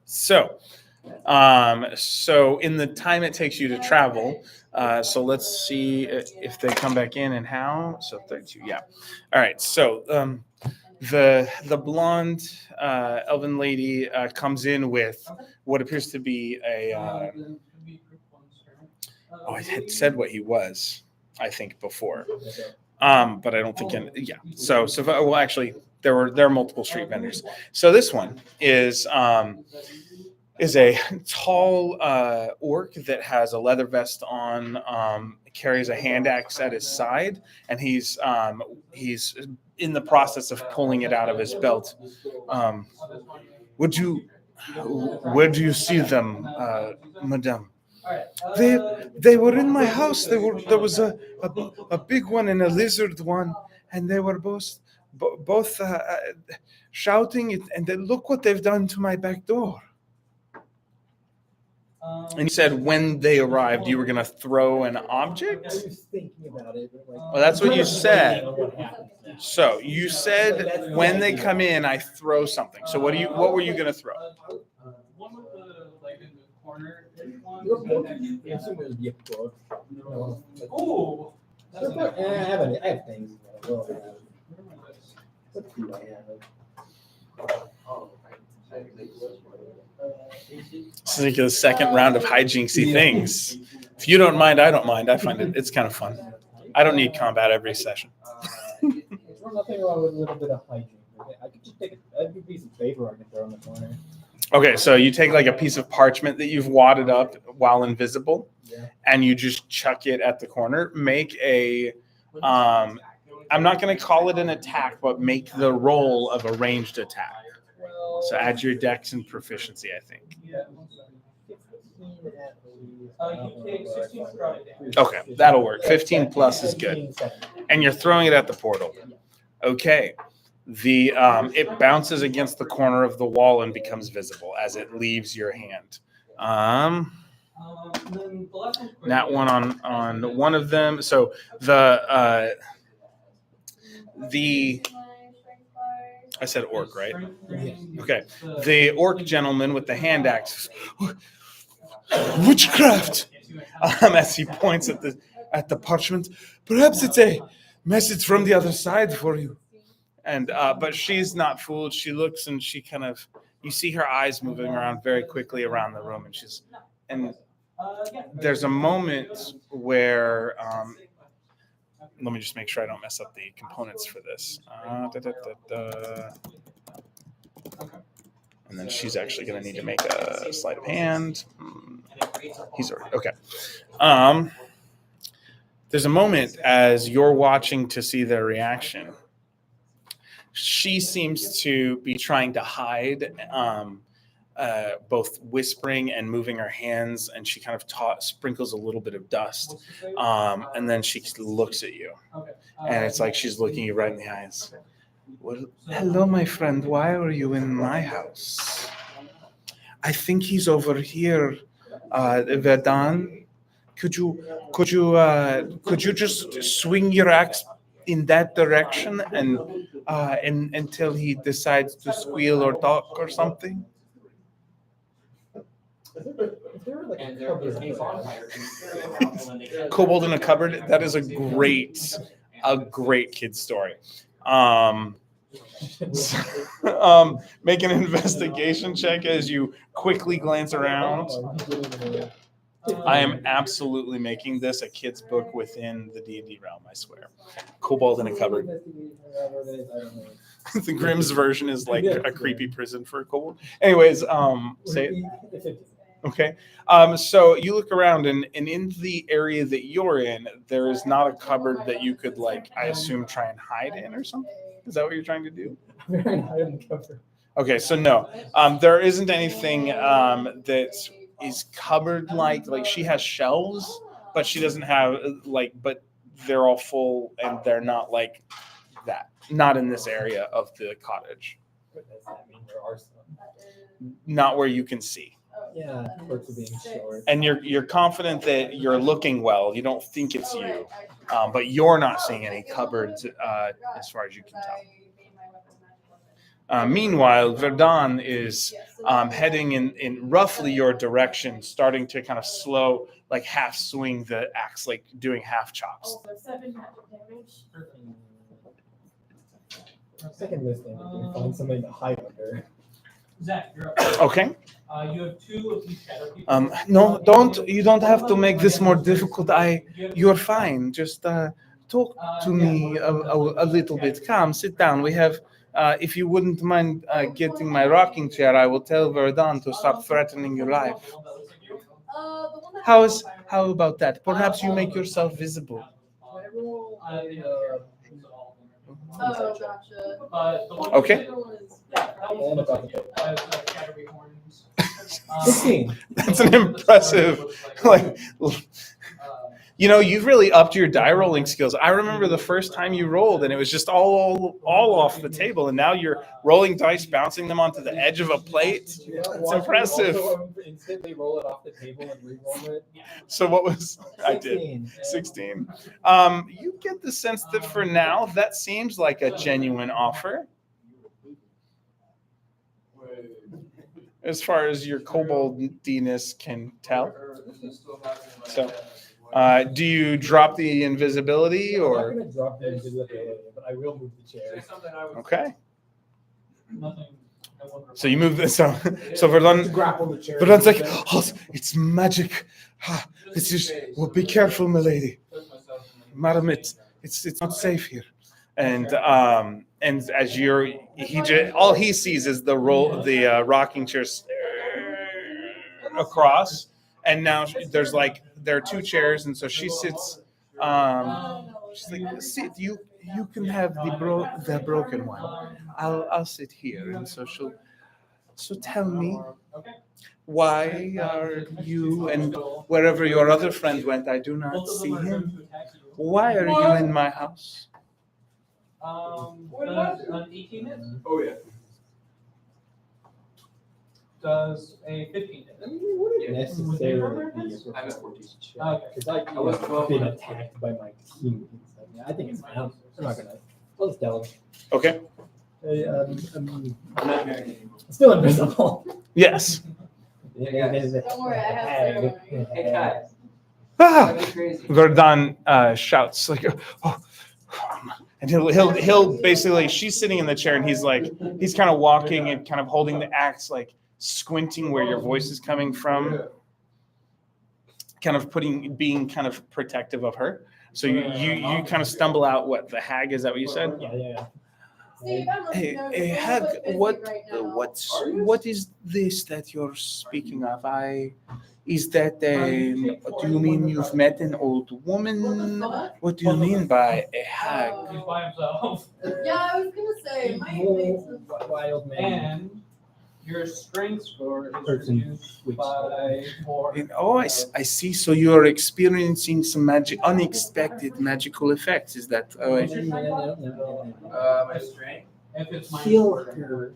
So in the time it takes you to travel, so let's see if they come back in and how. So 32, yeah. All right. So the blonde elven lady comes in with what appears to be a. I had said what he was, I think, before, but I don't think. Yeah. So well, actually, there are multiple street vendors. So this one is a tall orc that has a leather vest on, carries a hand axe at his side, and he's in the process of pulling it out of his belt. Where do you see them, madame? They were in my house. There was a big one and a lizard one, and they were both shouting, and look what they've done to my back door. And you said when they arrived, you were going to throw an object? I was thinking about it. Well, that's what you said. So you said when they come in, I throw something. So what were you going to throw? One with the in the corner. Yeah, so it would be a book. Oh, I have things. What do I have? It's like a second round of hijinksy things. If you don't mind, I don't mind. I find it's kind of fun. I don't need combat every session. There's nothing wrong with a little bit of hijinks. I could just take a piece of paper I can throw in the corner. Okay, so you take like a piece of parchment that you've wadded up while invisible, and you just chuck it at the corner. Make a, I'm not going to call it an attack, but make the roll of a ranged attack. So add your dex and proficiency, I think. Okay, that'll work. 15 plus is good. And you're throwing it at the portal. Okay. It bounces against the corner of the wall and becomes visible as it leaves your hand. That one on one of them. So the I said orc, right? Okay. The orc gentleman with the hand axe. Witchcraft! As he points at the parchment. Perhaps it's a message from the other side for you. And but she's not fooled. She looks and she kind of, you see her eyes moving around very quickly around the room, and there's a moment where let me just make sure I don't mess up the components for this. And then she's actually going to need to make a sleight of hand. He's already okay. There's a moment as you're watching to see their reaction. She seems to be trying to hide, both whispering and moving her hands, and she kind of sprinkles a little bit of dust, and then she looks at you, and it's like she's looking you right in the eyes. Well, hello, my friend. Why are you in my house? I think he's over here, Verdun. Could you just swing your axe in that direction and until he decides to squeal or talk or something? If there were like And a there is cupboard a for bonfire to be carried around, and when they get Kobold in a cupboard. That is a great kid story. Make an investigation check as you quickly glance around. I am absolutely making this a kid's book within the D&D realm, I swear. Kobold in a cupboard. The Grimm's version is like a creepy prison for a kobold. Anyways, say it. Okay. So you look around, and in the area that you're in, there is not a cupboard that you could, like, I assume, try and hide in or something. Is that what you're trying to do? Okay, so no, there isn't anything that is cupboard like she has shelves, but she doesn't have but they're all full and they're not like that. Not in this area of the cottage. What does that mean? There are some. Not where you can see. Yeah, perks of being short. And you're confident that you're looking well. You don't think it's you, but you're not seeing any cupboards as far as you can tell. Meanwhile, Verdun is heading in roughly your direction, starting to kind of slow, like half swing the axe, like doing half chops. Second listing, you find somebody to hide under. Zach, you're up. Okay. You have 2 of these shadow people. No, you don't have to make this more difficult. You're fine. Just talk to me a little bit. Come, sit down. We have, if you wouldn't mind getting my rocking chair, I will tell Verdun to stop threatening your life. How about that? Perhaps you make yourself visible. Oh, gotcha. Okay. And about the Shadowy horns. 16. That's an impressive, you've really upped your die rolling skills. I remember the first time you rolled and it was just all off the table, and now you're rolling dice, bouncing them onto the edge of a plate. It's impressive. Instantly roll it off the table and re-roll it. So what was 16. I did 16. You get the sense that for now that seems like a genuine offer. As far as your koboldiness can tell. So, do you drop the invisibility I'm or? not going to drop the invisibility, but I will move the chair. Okay. Nothing. So you move this. So Verdun grapple the chair. Verdun's like, oh, it's magic. It's just, well, be careful, my lady. Madam, it's not safe here. And as all he sees is the rocking chairs across, and now there are 2 chairs, and so she sits. She's like, sit. You can have the broken one. I'll sit here, and so she'll. So tell me, why are you and wherever your other friend went, I do not see him. Why are you in my house? Does an 18 hit? Oh yeah. Does a 15 hit? I mean, it wouldn't necessarily be a I'm at 14. Okay. Because I was 12 been when- attacked by my teammates. I think it's fine. I'm not gonna. I'll just tell him. Okay. I'm I'm not married anymore. still invisible. Yes. Don't worry, I have to. Hey guys, Ah! that'd be crazy. Verdun shouts like, oh. And he'll basically, she's sitting in the chair and he's kind of walking and kind of holding the axe, like squinting where your voice is coming from, kind of being kind of protective of her. So you kind of stumble out what the hag is. That what you said? Yeah. Steve, I'm Hey, listening. hey, You're hag, so busy what right now. what is this that you're speaking of? Is that do you mean you've met an old woman? What do you mean by a hag? He's by himself. Yeah, I was gonna say, my Wild man. And your strength score is Person reduced which- by 4. Oh, I see. So you're experiencing some unexpected magical effects. Is that? My strength If it's minus Kill 4. her.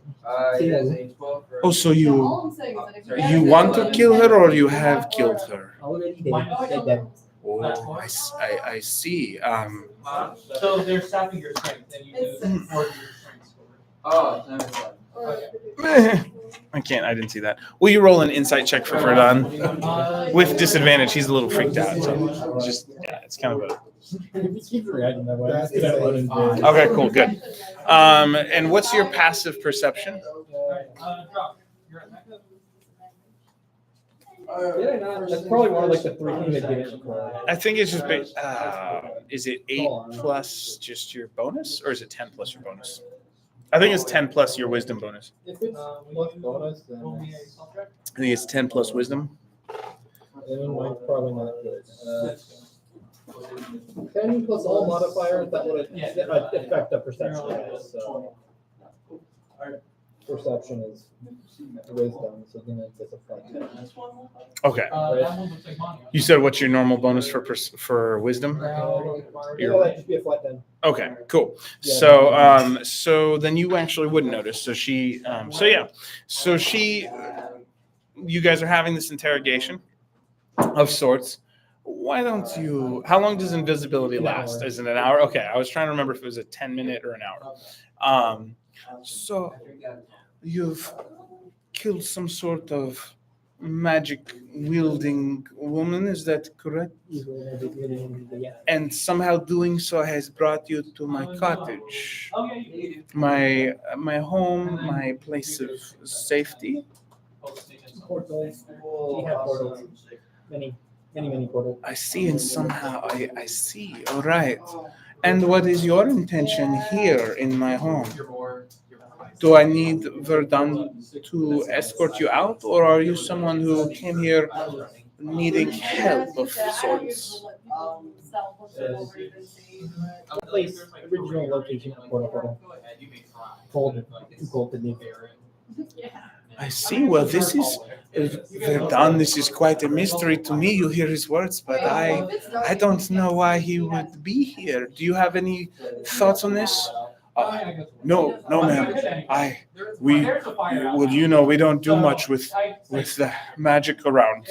it is a 12 for. Oh, so all I'm saying is that if you want to kill her or you have killed her? Already dead. Minus Dead, dead. Oh, I see. So they're sapping your strength, and you lose 4 of your strength score. Oh, that makes sense. I can't. I didn't see that. Will you roll an insight check for Verdun? With disadvantage, he's a little freaked out. So it's just, yeah, it's kind of a. If he keeps reacting that way, I'm just gonna let him do it. Okay, cool, good. And what's your passive perception? That's probably one of like the 3 things that get it. I think it's just is it 8 plus just your bonus, or is it 10 plus your bonus? I think it's 10 plus your wisdom bonus. If it's plus bonus, then I think it's 10 plus wisdom. mine's probably not good. 10 plus all modifiers, that would affect the perception. So perception is wisdom, so then it's just a flat 10. Okay. You said what's your normal bonus for wisdom? That'd just be a flat 10. Okay, cool. Yeah. So so then you actually wouldn't notice. So you guys are having this interrogation of sorts. Why don't you? How long does invisibility last? Is it an hour? Okay, I was trying to remember if it was a 10-minute or an hour. So you've killed some sort of magic wielding woman, is that correct? And somehow doing so has brought you to my cottage, my home, my place of safety. Portals. She had portals. Many portals. I see, and somehow I see. All right. And what is your intention here in my home? Do I need Verdun to escort you out, or are you someone who came here needing help of sorts? Place original location of portal. Cold to me. I see. Well, this is Verdun. This is quite a mystery to me. You hear his words, but I don't know why he would be here. Do you have any thoughts on this? No, ma'am. We don't do much with the magic around.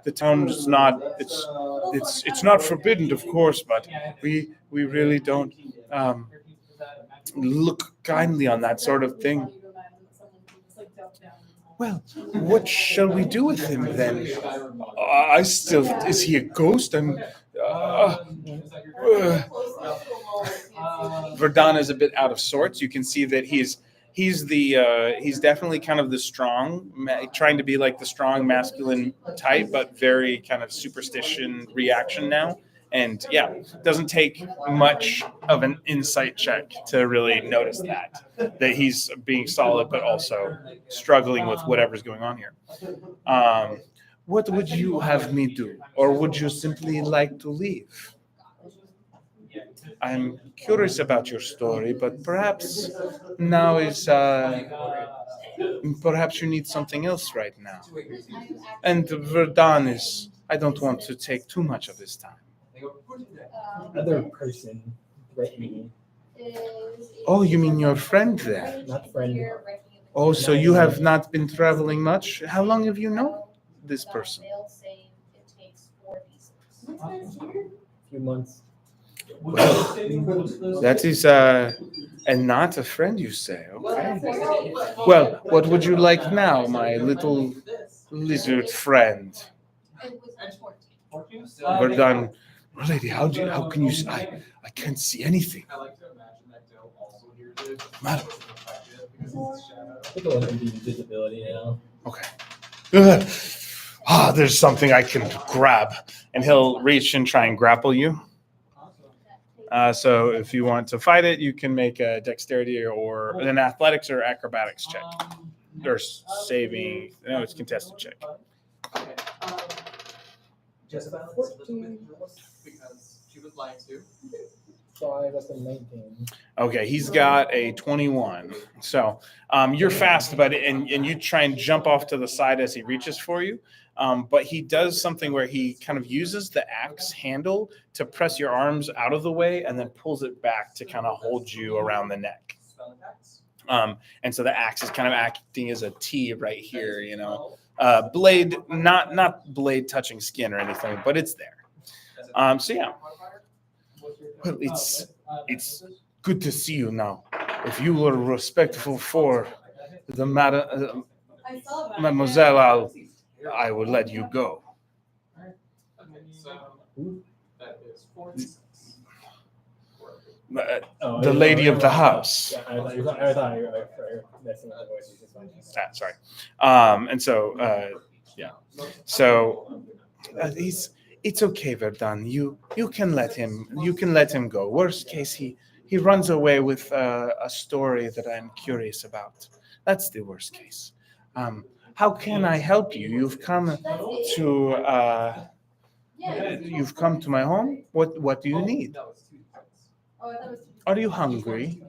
The town is not. It's not forbidden, of course, but we really don't look kindly on that sort of thing. Well, what shall we do with him then? Is he a ghost? And Verdun is a bit out of sorts. You can see that he's definitely kind of the strong, trying to be like the strong masculine type, but very kind of superstition reaction now. And yeah, doesn't take much of an insight check to really notice that he's being solid, but also struggling with whatever's going on here. What would you have me do? Or would you simply like to leave? I'm curious about your story, but perhaps now is, perhaps you need something else right now. And Verdun is, I don't want to take too much of his time. Other person threatening Oh, you mean your friend there? not friend. Oh, so you have not been traveling much? How long have you known this person? Few months. Well, that is, and not a friend, you say? Okay. Well, what would you like now, my little lizard friend? Verdun, lady, how can you? I can't see anything. I like to imagine that Dill also hears it. Madam. People have invisibility now. Okay. There's something I can grab, and he'll reach and try and grapple you. So if you want to fight it, you can make a dexterity or an athletics or acrobatics check. Or saving. No, it's contested check. Jezebel, 14 because she was lying too. 5, that's a 19. Okay, he's got a 21. So you're fast, but and you try and jump off to the side as he reaches for you. But he does something where he kind of uses the axe handle to press your arms out of the way and then pulls it back to kind of hold you around the neck. And so the axe is kind of acting as a T right here, you know. Blade, not blade touching skin or anything, but it's there. So yeah. Well, it's good to see you now. If you were respectful for the I saw that. Mademoiselle, I will let you go. Okay, so that is 46. The lady of the house. Yeah, I thought you were messing with the voice. It's just fine. Sorry. And so, yeah. So it's okay, Verdun. You can let him go. Worst case, he runs away with a story that I'm curious about. That's the worst case. How can I help you? You've come to my home. What do you need? No, it's 2 points. Oh, I thought it was Are you hungry?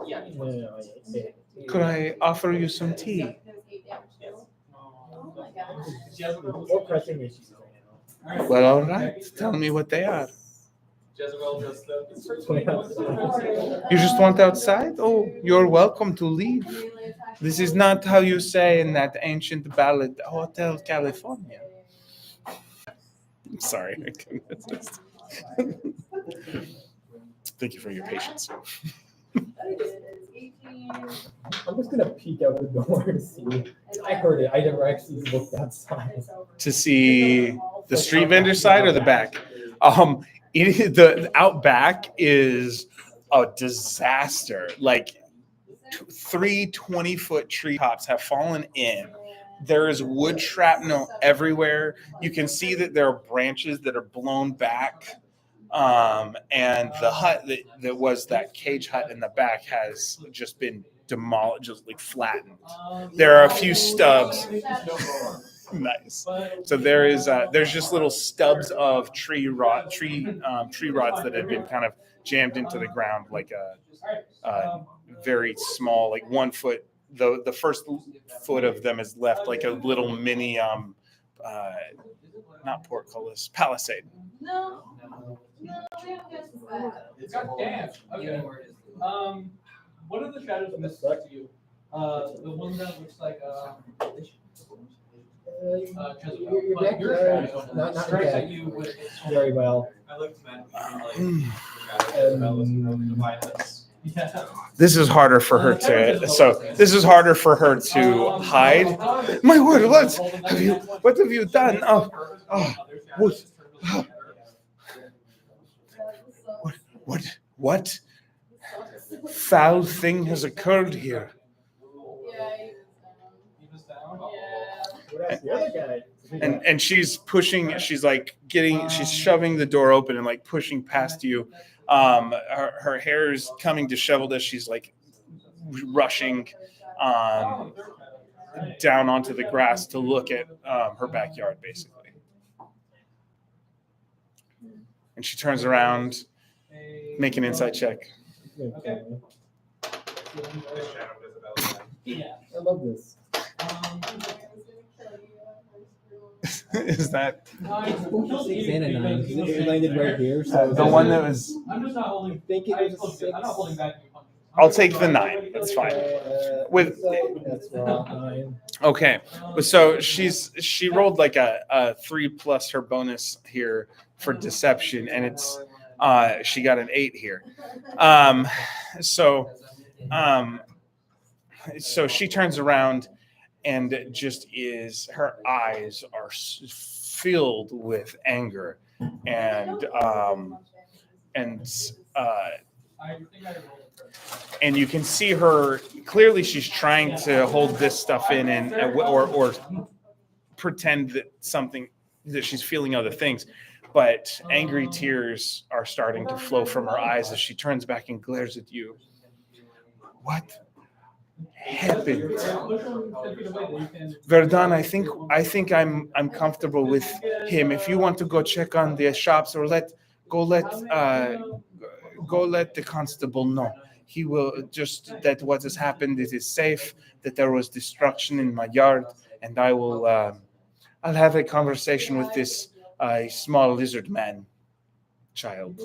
Yeah. Could I offer you some tea? There's 8 damage still. Oh my gosh. More pressing issues right now. Well, all right. Tell me what they are. Jezebel just You just want outside? Oh, you're welcome to leave. This is not how you say in that ancient ballad, Hotel California. Sorry. Thank you for your patience. I'm just gonna peek out the door to see. I heard it. I never actually looked outside. To see the street vendor side or the back? The out back is a disaster. Like 3 20-foot treetops have fallen in. There is wood shrapnel everywhere. You can see that there are branches that are blown back. And the hut that was that cage hut in the back has just been demolished, just like flattened. There are a few stubs. Nice. So there's just little stubs of tree rods that have been kind of jammed into the ground, like a very small, like 1 foot. The first foot of them is left like a little mini, not portcullis, palisade. No, we haven't got to that. God damn. Okay. What are the shadows in this to you? The one that looks like You're back your there. shadow Not strikes back. at you with its Very well. I looked at Yeah. This is harder for her to. So this is harder for her to hide. My word, what have you done? What foul thing has occurred here? Yeah, He was down. yeah. The other guy. And she's pushing. She's like she's shoving the door open and like pushing past you. Her hair is coming disheveled as she's like rushing down onto the grass to look at her backyard, basically. And she turns around, make an insight check. Okay. Yeah. I love this. Is that 6 and a 9 because it landed right here. So the one that was? I'm just not holding. I think it I was a told you, 6. I'm not holding back any punches. I'll take the 9. That's fine. With That's wrong. 9. okay, so she rolled like a 3 plus her bonus here for deception, and it's she got an 8 here. So she turns around and just her eyes are filled with anger and you can see her clearly. She's trying to hold this stuff in and or pretend that she's feeling other things, but angry tears are starting to flow from her eyes as she turns back and glares at you. What happened? Verdun, I think I'm comfortable with him. If you want to go check on the shops or go let the constable know. He will just that what has happened, it is safe, that there was destruction in my yard, and I will I'll have a conversation with this small lizard man child.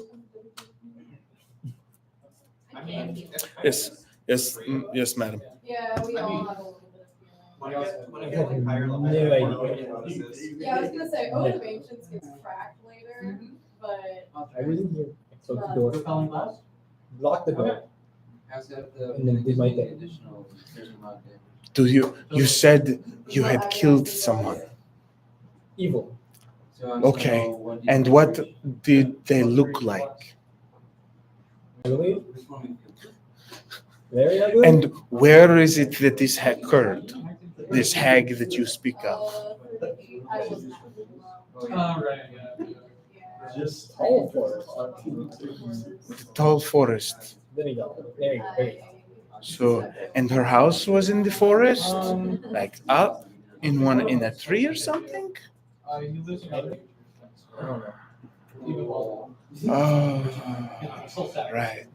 Yes, madam. Yeah, we all have a little bit of feeling. When I get like higher level, No idea. Yeah, I was gonna say, Oath of Ancients gets cracked later, but I was in here. I closed the door. Repelling glass? Locked the door. Has to have the And then did my thing. additional. There's a mod damage. You said you had killed someone. Evil. Okay. And what did they look like? Ugly. Very ugly. And where is it that this occurred? This hag that you speak of? I was not. Right, yeah. Just tall for The tall forest. There you go. There you go. There you go. So, and her house was in the forest, like up in a tree or something. You lose your I don't know. even while Oh, still stabbing. right.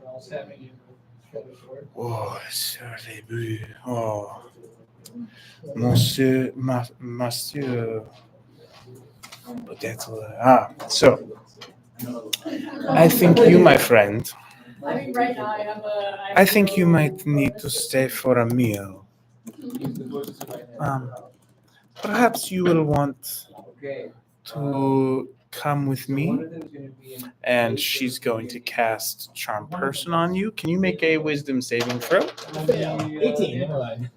We're all stabbing you with shoulder sword. Oh, sir, les buts. Oh, monsieur, monsieur. Peut-être. So I think you, my friend, I mean, right now I have a. I think you might need to stay for a meal. Perhaps you will want to come with me, and she's going to cast Charm Person on you. Can you make a Wisdom saving throw? Fail. 18. Never mind.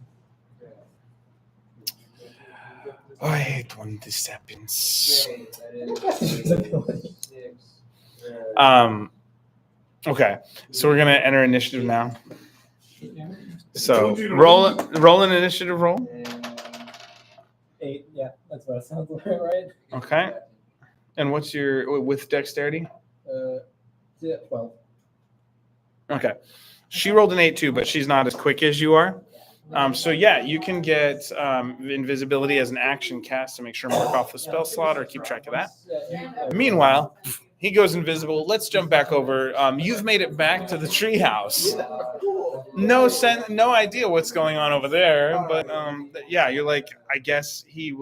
Oh, I hate when this happens. Okay, so we're gonna enter initiative now. So roll an initiative roll. 8. Yeah, that's what it sounds like, right? Okay. And what's your with dexterity? Yeah, 12. Okay. She rolled an 8 too, but she's not as quick as you are. So yeah, you can get invisibility as an action cast to make sure to mark off the spell slot or keep track of that. Meanwhile, he goes invisible. Let's jump back over. You've made it back to the treehouse. No idea what's going on over there, but yeah, you're like, I guess he's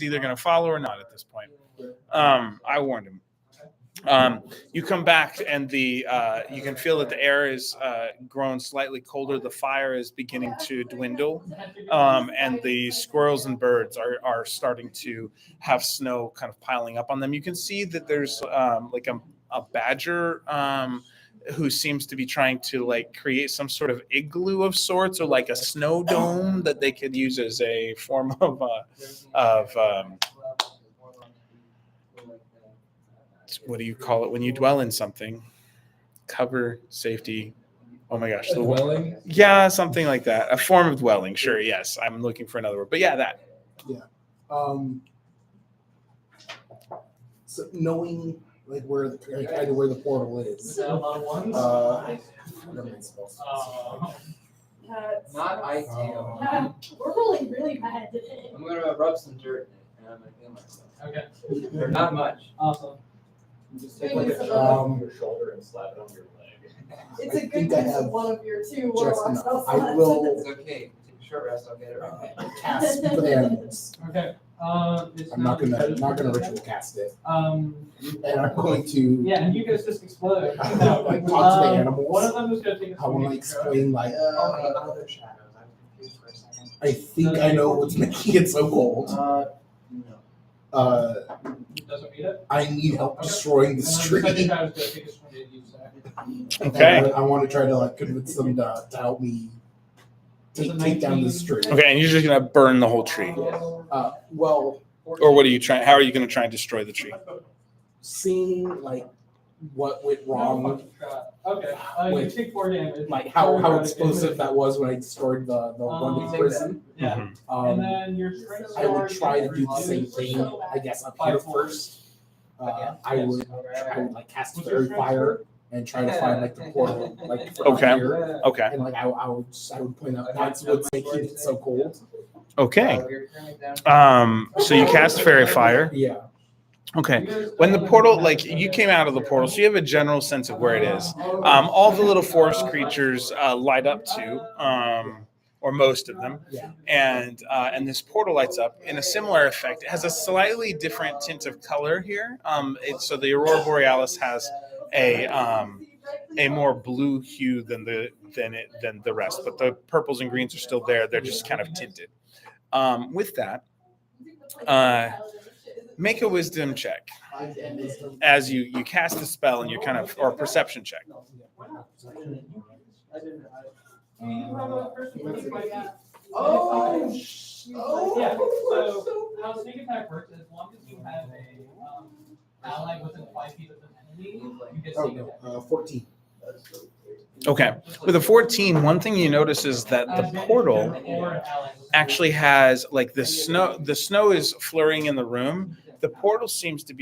either going to follow or not at this point. I warned him. You come back and you can feel that the air is grown slightly colder. The fire is beginning to dwindle, and the squirrels and birds are starting to have snow kind of piling up on them. You can see that there's like a badger who seems to be trying to like create some sort of igloo of sorts, or like a snow dome that they could use as a form of what do you call it when you dwell in something? Cover, safety. Oh my gosh. Dwelling? Yeah, something like that. A form of dwelling. Sure. Yes. I'm looking for another word, but yeah, that. So knowing like where kind of where the portal is. Ones? What am I supposed to say? Not I do. We're rolling really bad today. I'm gonna rub some dirt in it, and I'm gonna heal myself. Okay. Or not much. Awesome. Just take take like like a- your shoulder and slap it on your leg. It's a good think I use have of one of your two just warlock enough. spell I slots. will It's okay. Take a short rest. I'll get it right. cast for the animals. Okay. It's I'm not gonna ritual cast it, Um. and I'm going to Yeah, and you guys just explode. like talk to the animals. One of them is gonna take a I want to swing. explain like Other shadows. I'm confused for a second. I think I know what's making it so cold. No. Doesn't beat it. I need help destroying this And then the second tree. guy is gonna take a swing at you, so. Okay. And I want to try to like convince them to help me take down this tree. Okay. And you're just going to burn the whole tree. Well, Or what are you trying? How are you going to try and destroy the tree? seeing like what went wrong, Okay, you Wait. take 4 damage. like how explosive that was when I destroyed the one in take prison. Yeah, and Um, then your strength I would sword try to do the reduces- same thing, I guess, up here first. I would like cast fairy fire and try to find like the portal, like from Okay. here. Okay. And like I would point out that's what's making it so cold. Okay. You're turning down. So you cast fairy fire. Yeah. Okay. When the portal, like you came out of the portal, so you have a general sense of where it is. All the little forest creatures light up too, or most of them, Yeah. and this portal lights up in a similar effect. It has a slightly different tint of color here. So the aurora borealis has a more blue hue than the rest, but the purples and greens are still there. They're just kind of tinted. With that, make a wisdom check as you cast the spell and you kind of, or a perception check. Do you have a person who lives by Yeah. Oh, Yeah, so how sneak attack works, as long as you have a ally within 5 feet of an enemy, you get Oh, sneak attack. no, 14. Okay. With a 14, one thing you notice is that the portal actually has like the snow is flurrying in the room. The portal seems to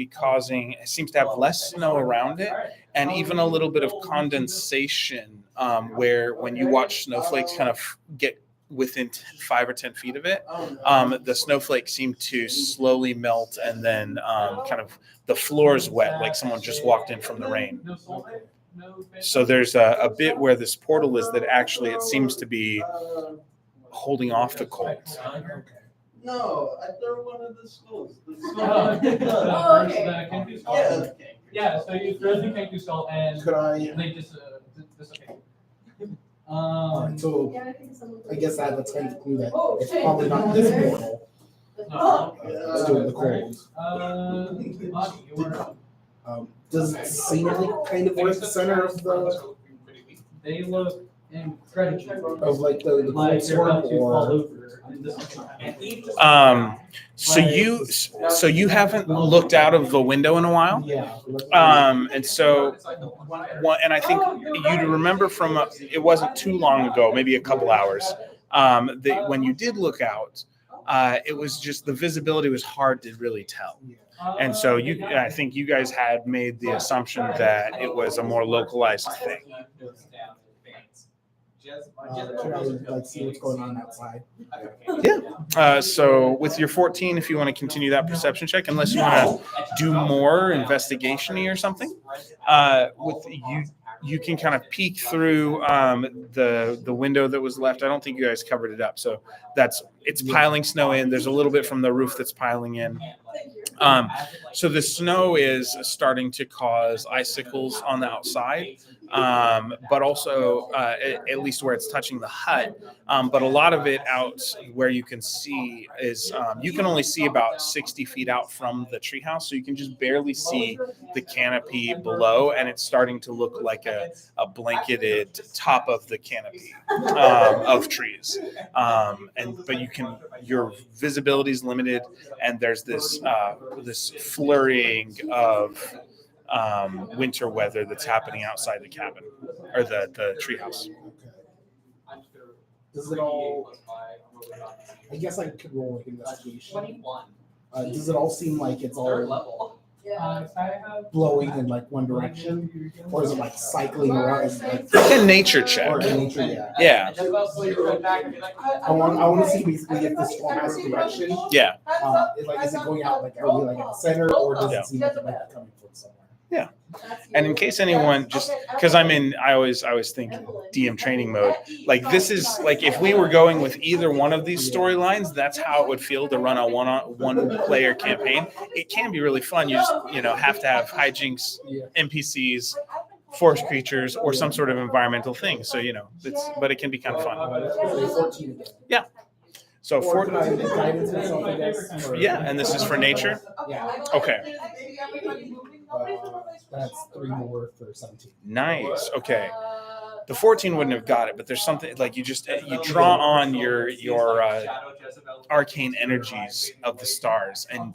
have less snow around it, and even a little bit of condensation, where when you watch snowflakes kind of get within 5 or 10 feet of it, the snowflakes seem to slowly melt, and then kind of the floor is wet, like someone just walked in from the rain. So there's a bit where this portal is that actually it seems to be holding off the cold. No, I threw one of the schools. Oh, okay. Yeah, so you throw the Kenku skull and Could I? they just dissipate. Alright, so Yeah, I think someone. I guess I have a 10th clue that Oh, it's shit. probably not this portal. Oh. It's doing the cold. Audie, you were. Does it seem like kind of like the center of the They look incredible. of like the cold Like they're about storm to fall or over. And this is So you haven't looked out of the window in a while. yeah. And so, and I think you'd remember from it wasn't too long ago, maybe a couple hours, that when you did look out, it was just the visibility was hard to really tell. And so I think you guys had made the assumption that it was a more localized thing. Can I like see what's going on outside? So with your 14, if you want to continue that perception check, unless you want to do more investigation-y or something, with you can kind of peek through the window that was left. I don't think you guys covered it up, so it's piling snow in. There's a little bit from the roof that's piling in. So the snow is starting to cause icicles on the outside, but also at least where it's touching the hut. But a lot of it out where you can see is you can only see about 60 feet out from the treehouse, so you can just barely see the canopy below, and it's starting to look like a blanketed top of the canopy of trees. But your visibility is limited, and there's this flurrying of winter weather that's happening outside the cabin or the treehouse. Okay. Does it all? I guess I could roll like investigation. Does it all seem like it's all blowing in like one direction, or is it like cycling around? Like, It's a nature check. or nature, yeah. Yeah. I want to see basically if this storm has a direction. Yeah. Is it going out like are we like at the center, or does Yeah. it seem like it might be coming from somewhere? And in case anyone, just because I always think DM training mode, like this is like if we were going with either one of these storylines, that's how it would feel to run a one player campaign. It can be really fun. You just have to have hijinks, NPCs, forest creatures, or some sort of environmental thing. So but it can be kind of fun. 14 again. Yeah. So Or can I get guidance or something, I guess? Or- yeah, and this is for nature. Yeah. Okay. That's 3 more for 17. Nice. Okay. The 14 wouldn't have got it, but there's something like you draw on your arcane energies of the stars, and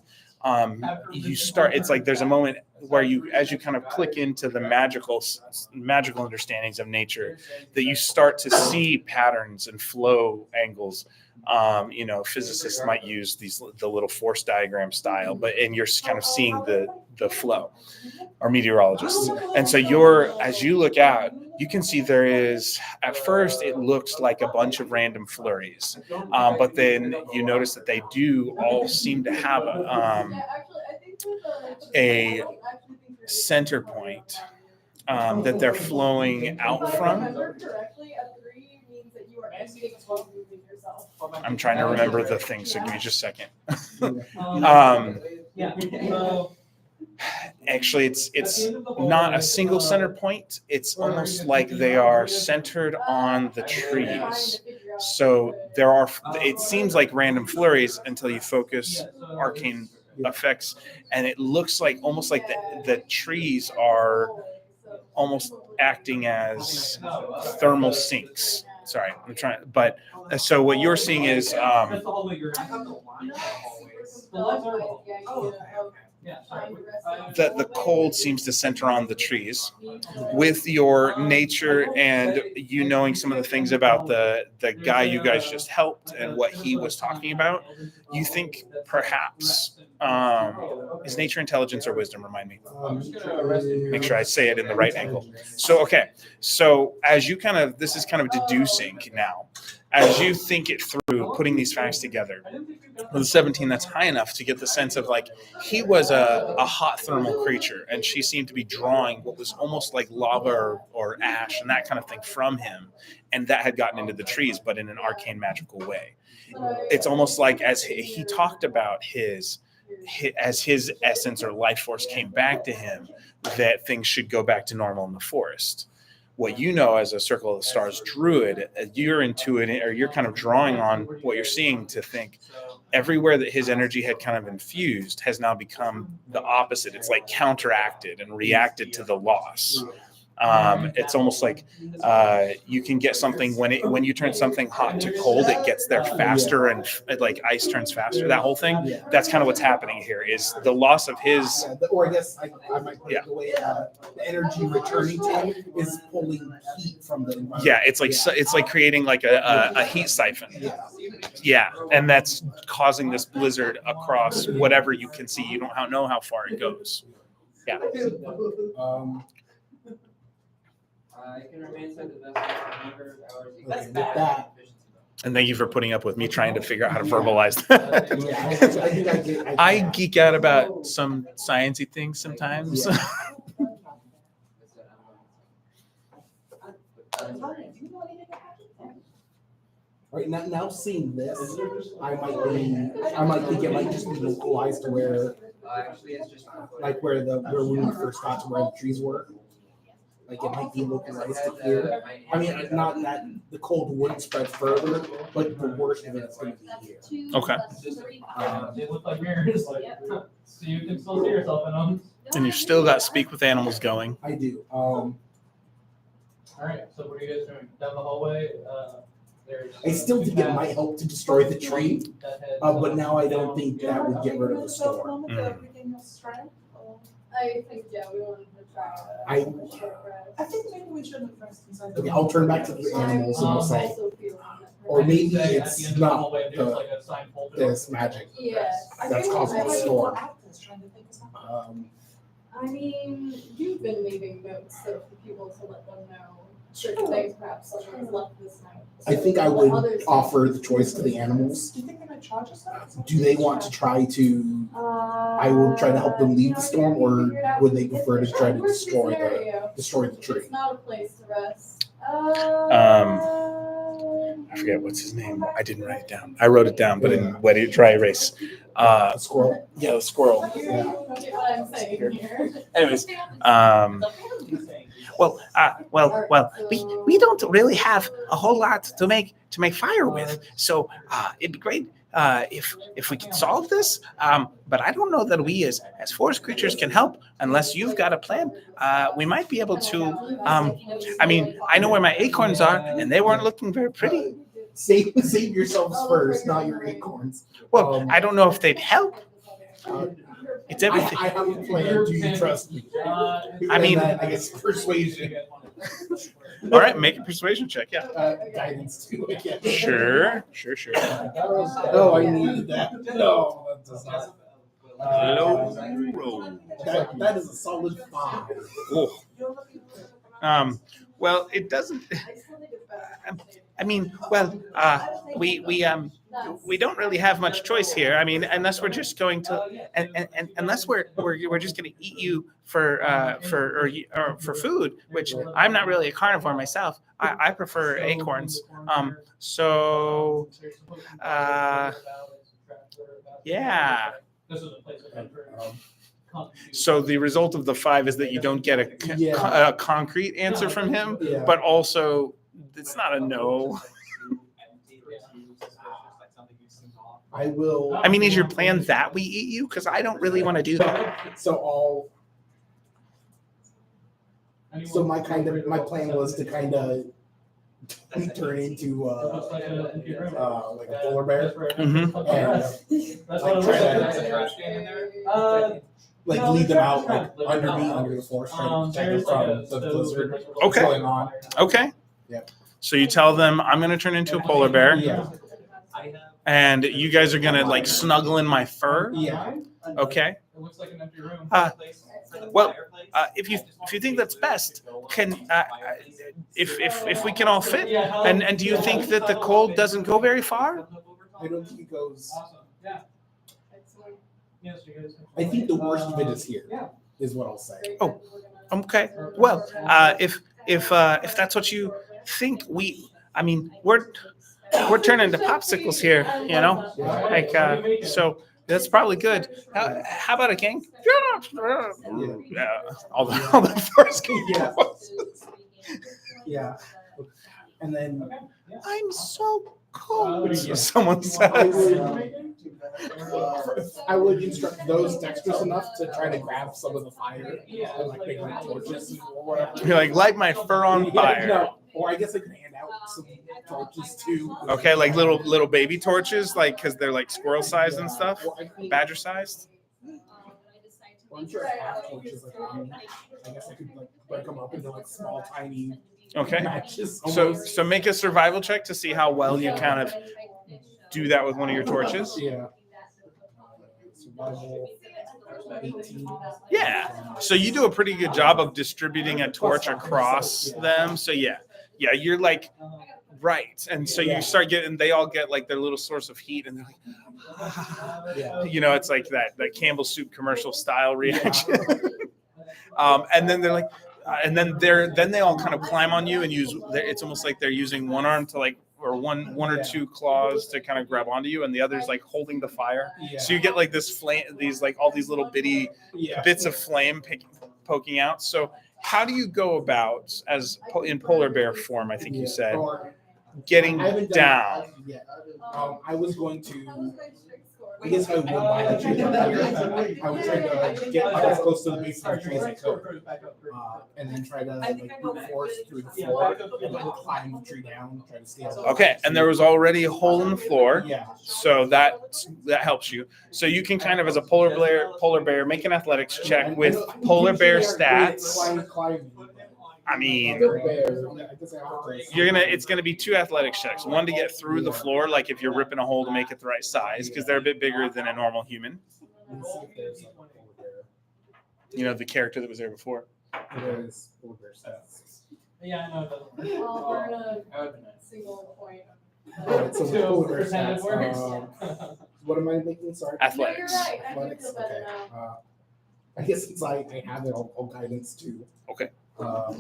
you start. It's like there's a moment where as you kind of click into the magical understandings of nature, that you start to see patterns and flow angles. Physicists might use the little force diagram style, and you're kind of seeing the flow, or meteorologists. And so as you look out, you can see there is, at first it looks like a bunch of random flurries, but then you notice that they do all seem to have a center point that they're flowing out from. I'm trying to remember the thing, so give me just a second. Actually, it's not a single center point. It's almost like they are centered on the trees. So it seems like random flurries until you focus arcane effects, and it looks like almost like the trees are almost acting as thermal sinks. sorry, I'm trying. But so what you're seeing is That's the hallway you're in. I thought the lines were hallways. The lights are Oh, okay, okay. Yeah, sorry. that the cold seems to center on the trees. With your nature and you knowing some of the things about the guy you guys just helped and what he was talking about, you think perhaps is nature intelligence or wisdom? Remind me. Make sure I say it in the right angle. So okay, so as you this is kind of deducing now. As you think it through, putting these facts together, with a 17, that's high enough to get the sense of like he was a hot thermal creature, and she seemed to be drawing what was almost like lava or ash and that kind of thing from him, and that had gotten into the trees, but in an arcane magical way. It's almost like as he talked about as his essence or life force came back to him, that things should go back to normal in the forest. What you know as a Circle of the Stars druid, you're intuiting, or you're kind of drawing on what you're seeing to think everywhere that his energy had kind of infused has now become the opposite. It's like counteracted and reacted to the loss. It's almost like you can get something when you turn something hot to cold, it gets there faster, and like ice turns faster. That whole thing. That's kind of what's happening here. Is the loss of his. Or I guess I might put it the way the energy returning to him is pulling heat from the environment. Yeah, it's like creating like a heat siphon. Yeah, and that's causing this blizzard across whatever you can see. You don't know how far it goes. Yeah. I can remain inside the vessel for a number of hours. With that. And thank you for putting up with me trying to figure out how to verbalize that. Yeah, I think I geek out about some sciencey things sometimes. Yeah. Right now, seeing this, I might think it might just be localized to where, Actually, it's just like where when we first got to where the trees were. Like it might be localized to here. I mean, not that the cold wouldn't spread further, but the worst of it's going to be here. Okay. They look like mirrors, so you can still see yourself in them. And you've still got Speak with Animals going. I do. All right, so what are you guys doing? Down the hallway, there's. I still think it might help to destroy the tree, but now I don't think that would get rid of the storm. I think, yeah, we wanted to try. I think maybe we shouldn't first inside. Okay, I'll turn back to the animals and we'll say, Also feeling that or maybe At the it's end of the not hallway, there's like a sign folder. this magic. Yes. That's causing the storm. I mean, you've been leaving notes so for people to let them know certain things, perhaps someone's left this note. I think I would offer the choice to the animals. Do you think they might charge us that? Do they want to try to? I will try to help them leave the storm, or would they prefer to try to destroy the tree? It's not a place to rest. I forget what's his name. I didn't write it down. I wrote it down, but in dry erase. The squirrel. Yeah, the squirrel. Yeah. What I'm saying here. Anyways, we don't really have a whole lot to make fire with. So it'd be great if we could solve this. But I don't know that we as forest creatures can help unless you've got a plan. We might be able to. I mean, I know where my acorns are, and they weren't looking very pretty. Save yourselves first, not your acorns. Well, I don't know if they'd help. It's everything. I have a plan. Do you trust me? I mean, I guess persuasion. All right, make a persuasion check. Yeah. Guidance too. Again. Sure. No, I needed that. No, that does not. Low roll. That is a solid 5. Oh. Well, it doesn't. I mean, we don't really have much choice here. I mean, unless we're just going to, and unless we're just going to eat you for food, which I'm not really a carnivore myself. I prefer acorns. Yeah. So the result of the 5 is that you don't get a concrete answer from him, but also it's not a no. I will. I mean, is your plan that we eat you? Because I don't really want to do that. So my plan was to kind of turn into Looks like an empty room. like a polar bear. Mhm. That's Like, what try it to- looks like. Trash can in there? Like No, lead them it's out not like under the forest, trying to protect them there's like a from the stove blizzard with, like, a that's Okay. going on. Okay. Yep. So you tell them I'm gonna turn into a polar bear, Yeah. and you guys are gonna like snuggle in my fur. Yeah. Okay. It looks like an empty room. Well, if you think that's best, can if we can all fit, and do you think that the cold doesn't go very far? I don't think it goes. Awesome. Yeah. Yes, you guys. I think the worst of it is here. Yeah. Is what I'll say. Oh, Okay. Well, if that's what you think, we're turning into popsicles here, you know, like so. That's probably good. How about a king? Yeah, all the first king. Yeah. Yeah. And then I'm so cold. Yeah. Someone says. I would instruct those dexterous enough to try to grab some of the fire and like make like torches or whatever. You're like, light my fur on fire. No, or I guess I could hand out some torches too. Okay, like little baby torches, like because they're like squirrel sized and stuff, Or I think- badger sized. or I'm sure I have torches like on me. I guess I could like break them up into like small, tiny Okay. matches. So almost. make a survival check to see how well you kind of do that with one of your torches. Yeah. Survival 18. Yeah. So you do a pretty good job of distributing a torch across them. So yeah, you're like right, and so you start getting. They all get like their little source of heat, and they're like, Yeah. you know, it's like that Campbell soup commercial style reaction. And then they're like, and then they all kind of climb on you and use. It's almost like they're using one arm to like, or one or two claws to kind of grab onto you, and the other's like holding the fire. Yeah. So you get like this flame, these like all these little bitty Yeah. bits of flame poking out. So how do you go about, as in polar bear form, I think you said, Or- getting I haven't done down? that yet. I was going to. I guess I would buy the tree down here. I would try to get like as close to the base of the tree as I could, and then try to like brute force through the floor and like climb the tree down, try to scale. Okay, and there was already a hole in the floor, Yeah. so that helps you. So you can kind of, as a polar bear, make an athletics check with polar bear stats. Climb. I mean, I guess I have to- it's gonna be 2 athletics checks. One to get through the floor, like if you're ripping a hole to make it the right size, because they're a bit bigger than a normal human. Let's see if there's like a polar bear. You know, the character that was there before. There's polar bear stats. Yeah, I know it doesn't. I'll earn a single point. Alright, so the polar bear Pretend it works. stats. What am I making? Sorry. Athletics. No, you're right. I do Athletics. feel better Okay. now. I guess since I have it, I'll guidance too. Okay. That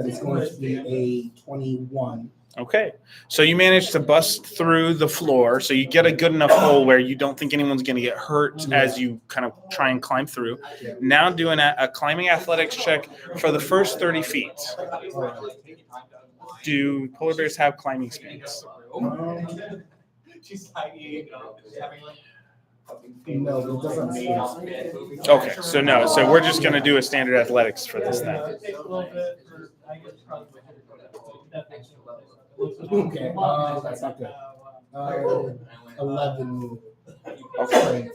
is going to be a 21. Okay, so you managed to bust through the floor, so you get a good enough hole where you don't think anyone's going to get hurt as you kind of try and climb through. Yeah. Now doing a climbing athletics check for the first 30 feet. Do polar bears have climbing speeds? She's tiny. No, it doesn't make Okay, so no, so we're just going to do a standard athletics for this then. It takes a little bit for, I guess, probably. Okay, that's not good. 11. Okay.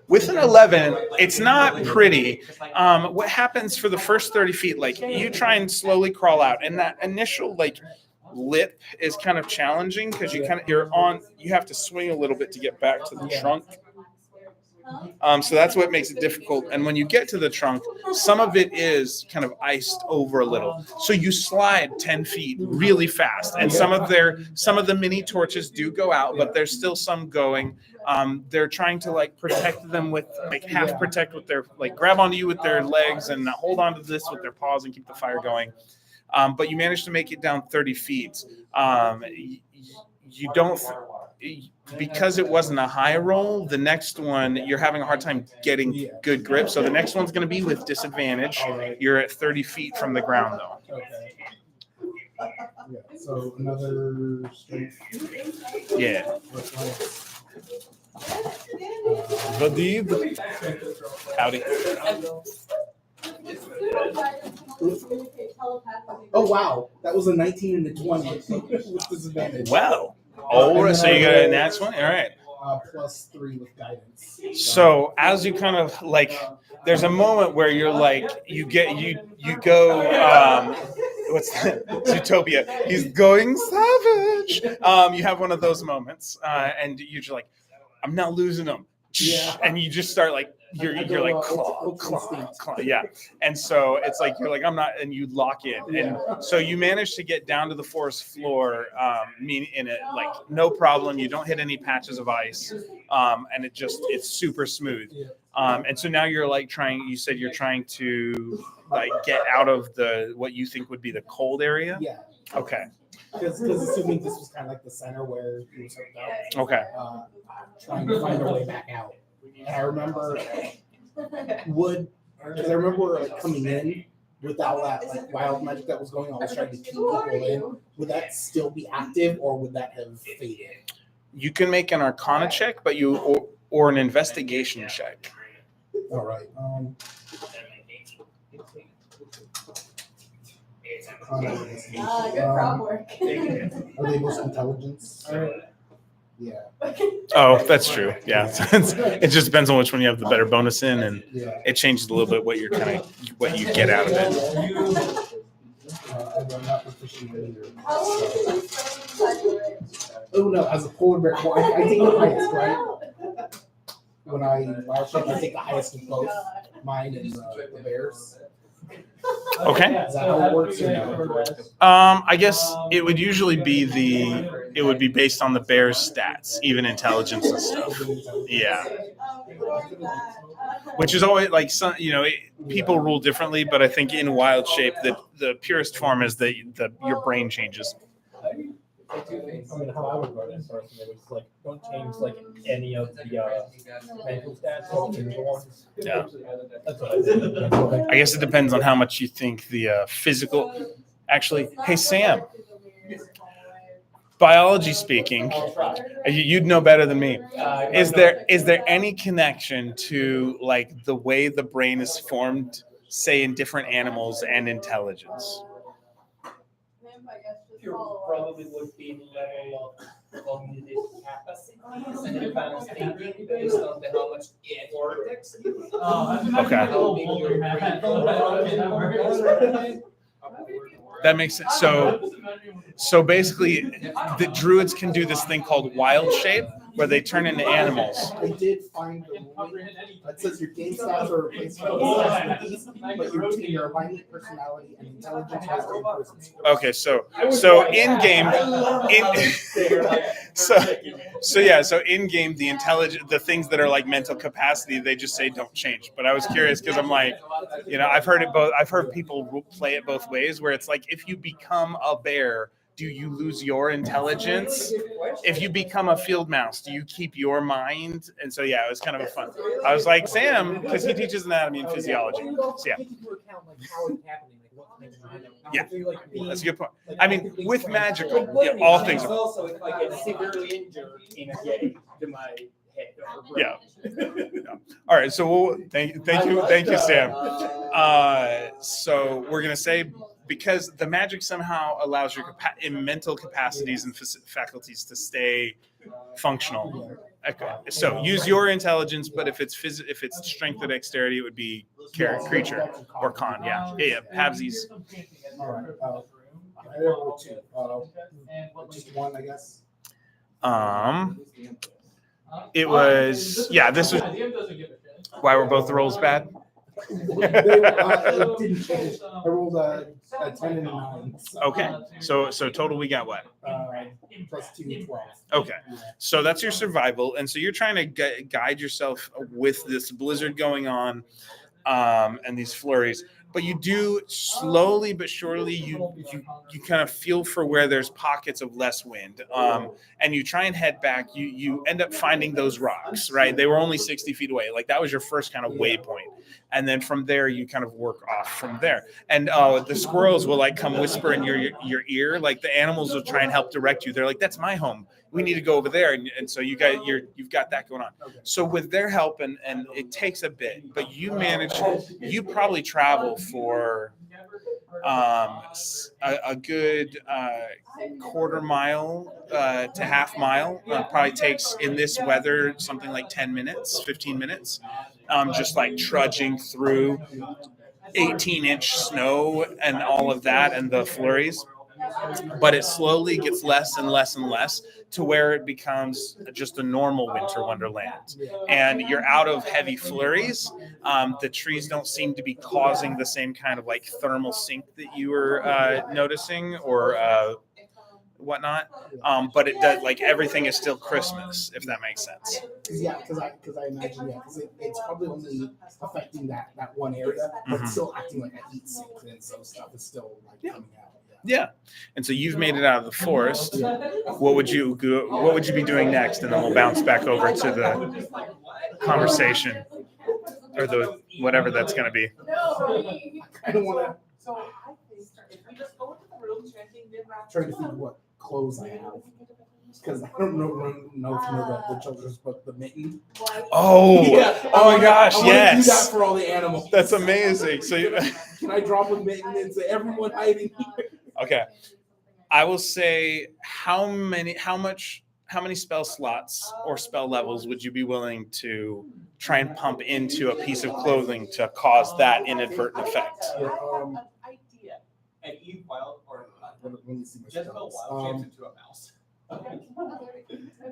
With an 11, it's not pretty. What happens for the first 30 feet, like you try and slowly crawl out, and that initial like lip is kind of challenging because you have to swing a little bit to get back to the trunk. So that's what makes it difficult. And when you get to the trunk, some of it is kind of iced over a little. So you slide 10 feet really fast. And some of the mini torches do go out, but there's still some going. They're trying to like protect them with like half protect with their, like grab onto you with their legs and hold onto this with their paws and keep the fire going. But you managed to make it down 30 feet. You don't, because it wasn't a high roll, the next one, you're having a hard time getting good grip. So the next one's going to be with disadvantage. You're at 30 feet from the ground though. Okay. Yeah, so another strength. Yeah. Vadib. Howdy. telepathically. Oh wow, that was a 19 and a 20 with disadvantage. Wow. Oh, so you got a nat 20? All right. +3 with guidance. So as you kind of like, there's a moment where you're like, you go, what's that? Zootopia. He's going savage. You have one of those moments, and you're just like, I'm not losing him. Yeah. And you just start like, you're like claw. Yeah. And so it's like, you're like, I'm not, and you lock in. And so you manage to get down to the forest floor, in it, like no problem. You don't hit any patches of ice. And it's super smooth. And so now you're like you said you're trying to like get out of what you think would be the cold area. Yeah. Okay. Because assuming this was kind of like the center where he was hooked up. Okay. Trying to find a way back out. And I remember like coming in without that like wild magic that was going on. I was trying to keep people in. Would that still be active or would that have faded? You can make an Arcana check, but or an investigation check. All right. Good crop work. Are they most intelligence? Yeah. Oh, that's true. Yeah, it just depends on which one you have the better bonus in, and Yeah. it changes a little bit what you get out of it. I'm not proficient in either. How long did you spend inside Oh no, as a polar bear, well, I take the highest, right? When I take the highest of both mine and the bears. Okay. Is that how it works or no? I guess it would usually be based on the bear's stats, even intelligence and stuff. Yeah. Which is always like some, people rule differently, but I think in wild shape, the purest form is your brain changes. I mean, how I would run it personally was like, don't change like any of the mental stats or the ones. Yeah. That's what I did. I guess it depends on how much you think the physical. Actually, hey Sam, biology speaking, you'd know better than me. Is there any connection to like the way the brain is formed, say in different animals and intelligence? Probably would be the level of cognitive capacities and advanced thinking based on how much cortex you Okay. That makes sense. So basically, the druids can do this thing called wild shape, where they turn into animals. I did find the link that says your game stats are replaced by the stats with these, but your alignment, personality, and intelligence has to improve. Okay, so in game, so in game, the things that are like mental capacity, they just say don't change. But I was curious because I'm like, I've heard people play it both ways, where it's like if you become a bear, do you lose your intelligence? If you become a field mouse, do you keep your mind? And so, yeah, it was kind of a fun. I was like, Sam, because he teaches anatomy and physiology. So, yeah. Yeah, that's a good point. I mean, with magical, all things. Also, if I get severely injured in a game to my head. Yeah. All right. So thank you, Sam. So we're gonna say, because the magic somehow allows your mental capacities and faculties to stay functional. Okay. So use your intelligence, but if it's strength or dexterity, it would be creature or con. Yeah. Halvesies. All right. I roll 2. Just 1, I guess. It was this was why were both the rolls bad? It didn't change. I rolled a 10 and a 9. So. Okay, so total we got what? Plus 2, 12. Okay, so that's your survival, and so you're trying to guide yourself with this blizzard going on, and these flurries. But you do slowly but surely, you kind of feel for where there's pockets of less wind, and you try and head back. You end up finding those rocks, right? They were only 60 feet away. Like that was your first kind of waypoint. And then from there, you kind of work off from there. And the squirrels will like come whisper in your ear. Like the animals will try and help direct you. They're like, that's my home. We need to go over there. And so you've got that going on. So with their help, and it takes a bit, but you probably travel for a good quarter mile to half mile. Probably takes in this weather something like 10 minutes, 15 minutes. Just like trudging through 18-inch snow and all of that and the flurries. But it slowly gets less and less and less to where it becomes just a normal winter wonderland. And you're out of heavy flurries. The trees don't seem to be causing the same kind of like thermal sink that you were noticing or whatnot. But it does, like, everything is still Christmas, if that makes sense. Yeah, because I imagine, because it's probably only affecting that one area, but it's still acting like a heat sink, and so stuff is still like coming out. Yeah, and so you've made it out of the forest. What would you be doing next? And then we'll bounce back over to the conversation or the whatever that's going to be. I don't want to So I think if we just go into the room chanting try to think what clothes I have. Because I don't know if you know the children's book, The Mitten. Oh, Yeah. oh my gosh, I want to yes. do that for all the animals. That's amazing. So Can I drop a mitten and say, everyone hiding here? Okay. I will say how many spell slots or spell levels would you be willing to try and pump into a piece of clothing to cause that inadvertent effect? I have an idea. And Eve Wild or Let me see my Jezebel spells. Wild changed into a mouse.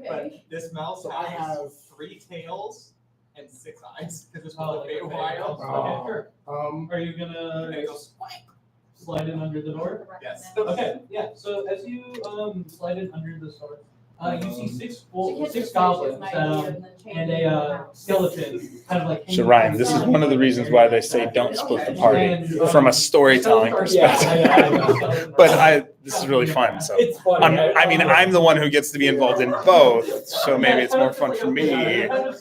But this mouse So I have 3 tails and 6 eyes because it's called the Wild. Okay, sure. Are you And gonna it goes, slide in under the door? yes. Okay, yeah, so as you slide in under the door, you see six goblins and a skeleton kind of like. So Ryan, this is one of the reasons why they say don't split the party from a storytelling perspective. But this is really fun. So It's funny. I'm the one who gets to be involved in both. So maybe it's more fun for me. But-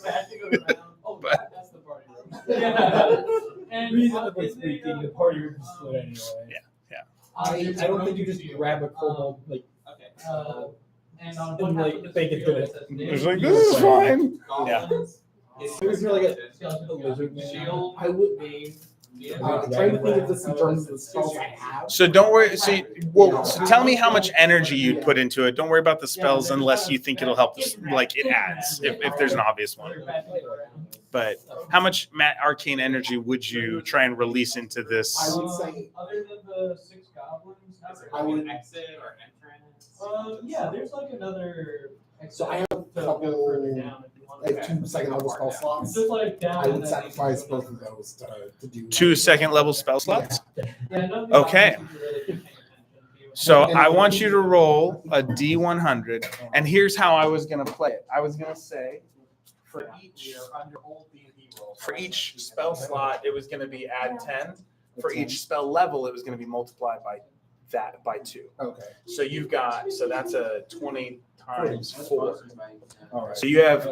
That's the party room. Yeah. And Reasonably speaking, the party room is split anyway. I don't think you just grab a kobold like Okay. And on And, one like, half of the think it's screen, gonna- it says It's name. like, this is fine. Goblins. Is there like a Skeleton. lizard man? Shield. I would Name. I'm trying to think of this in terms of the spells I have. So don't worry. So tell me how much energy you'd put into it. Don't worry about the spells unless you think it'll help. Like it adds, if there's an obvious one. But how much arcane energy would you try and release into this? I would say Other than the 6 goblins, Is there I like would- an exit or entrance? yeah, there's like another. So I have a to go further down if you want. like 2 second level spell It's slots. just like down. I and would then sacrifice you go both of those to do. 2 second level spell slots. Yeah, none of the Okay. goblins are really paying attention to you. So I want you to roll a D100, and here's how I was gonna play it. I was gonna say for each spell slot, it was gonna be add 10. For each spell level, it was gonna be multiplied by 2. Okay. So you've got, so that's a 20 times 4. All right. So you have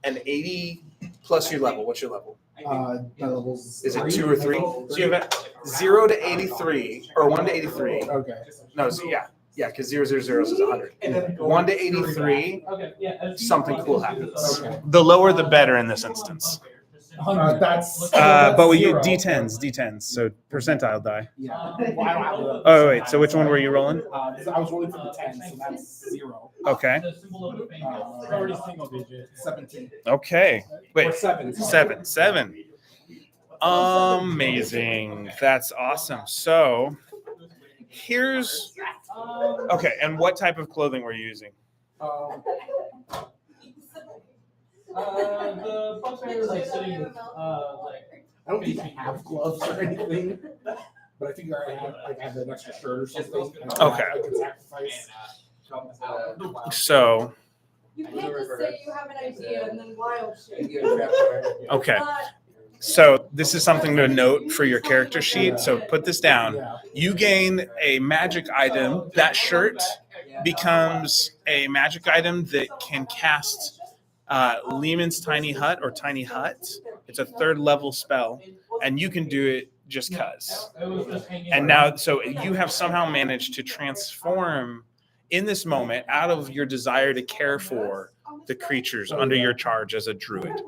an 80 plus your level. What's your level? My levels. Is it 2 or 3? So you have a 0 to 83 or 1 to 83. Okay. No, so yeah, because 0, 0, 0 is 100. 1 to 83, Okay, yeah. as you- something cool happens. Okay. The lower the better in this instance. That's. But we zero. get D10s, so percentile die. Yeah. Well, I don't have the- Oh wait, so which one were you rolling? So I was rolling for the 10, so that's 0. Okay. The symbol of the finger. It's already single digit. 17. Okay. Wait. Or 7. 7. Amazing. That's awesome. So here's okay. And what type of clothing were you using? The bugbear is like sitting, like. I don't think I have gloves or anything, but I figure I have an extra shirt or something. Okay. I can sacrifice. So You can't just say you have an idea and then wild shit. okay. So this is something to note for your character sheet. So put this down. Yeah. You gain a magic item. That shirt becomes a magic item that can cast Lehman's Tiny Hut or Tiny Hut. It's a 3rd level spell, and you can do it just cause. And now, so you have somehow managed to transform in this moment out of your desire to care for the creatures under your charge as a druid.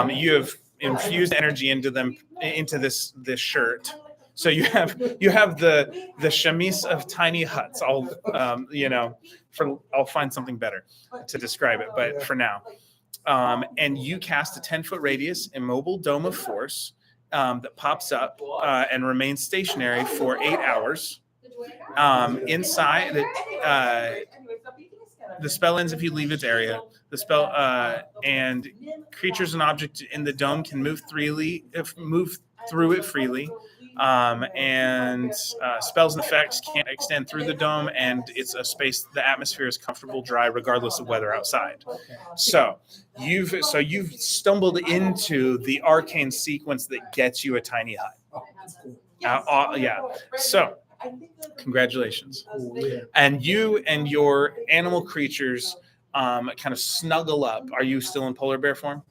You have infused energy into them, into this shirt, So you have the chemise of tiny huts. I'll find something better to describe it, but for now. And you cast a 10-foot radius immobile dome of force that pops up and remains stationary for 8 hours. Inside, the spell ends if you leave its area. The spell and creatures and objects in the dome can move through it freely. And spells and effects can't extend through the dome, and it's a space. The atmosphere is comfortable, dry, regardless of weather outside. So you've stumbled into the arcane sequence that gets you a tiny hut. Yeah. So congratulations. And you and your animal creatures kind of snuggle up. Are you still in polar bear form?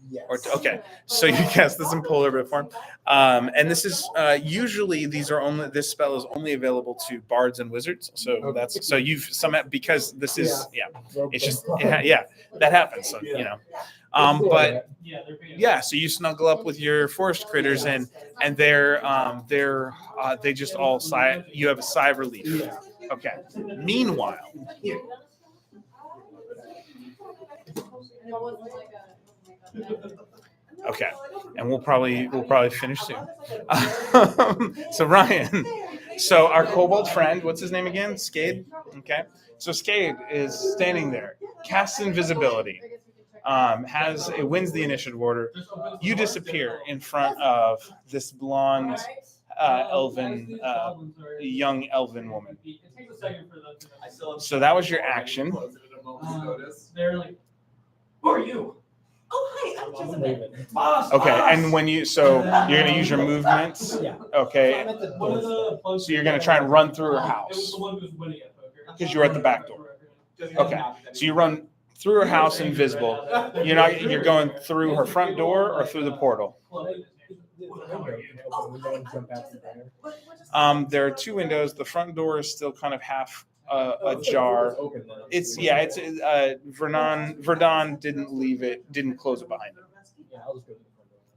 Yes. Okay, so you cast this in polar bear form, and this is usually this spell is only available to bards and wizards. So that's so you've somehow because this is it's just that happens. So but so you snuggle up with your forest critters and they just all sigh. You have a sigh of relief. Okay. Meanwhile. Okay, and we'll probably finish soon. So Ryan, so our kobold friend, what's his name again? Skaad. Okay, so Skaad is standing there, casts invisibility, wins the initiative order. You disappear in front of this blonde, young elven woman. So that was your action. They're like, who are you? Oh, hi, I'm just Okay, and you're gonna use your movements. Yeah. Okay, One of the so you're gonna try and run through her It was house the one who was winning at poker. because you're at the back door. Okay, so you run through her house invisible. You're going through her front door or through the portal. There are two windows. The front door is still kind of half ajar. Verdun didn't close it behind him.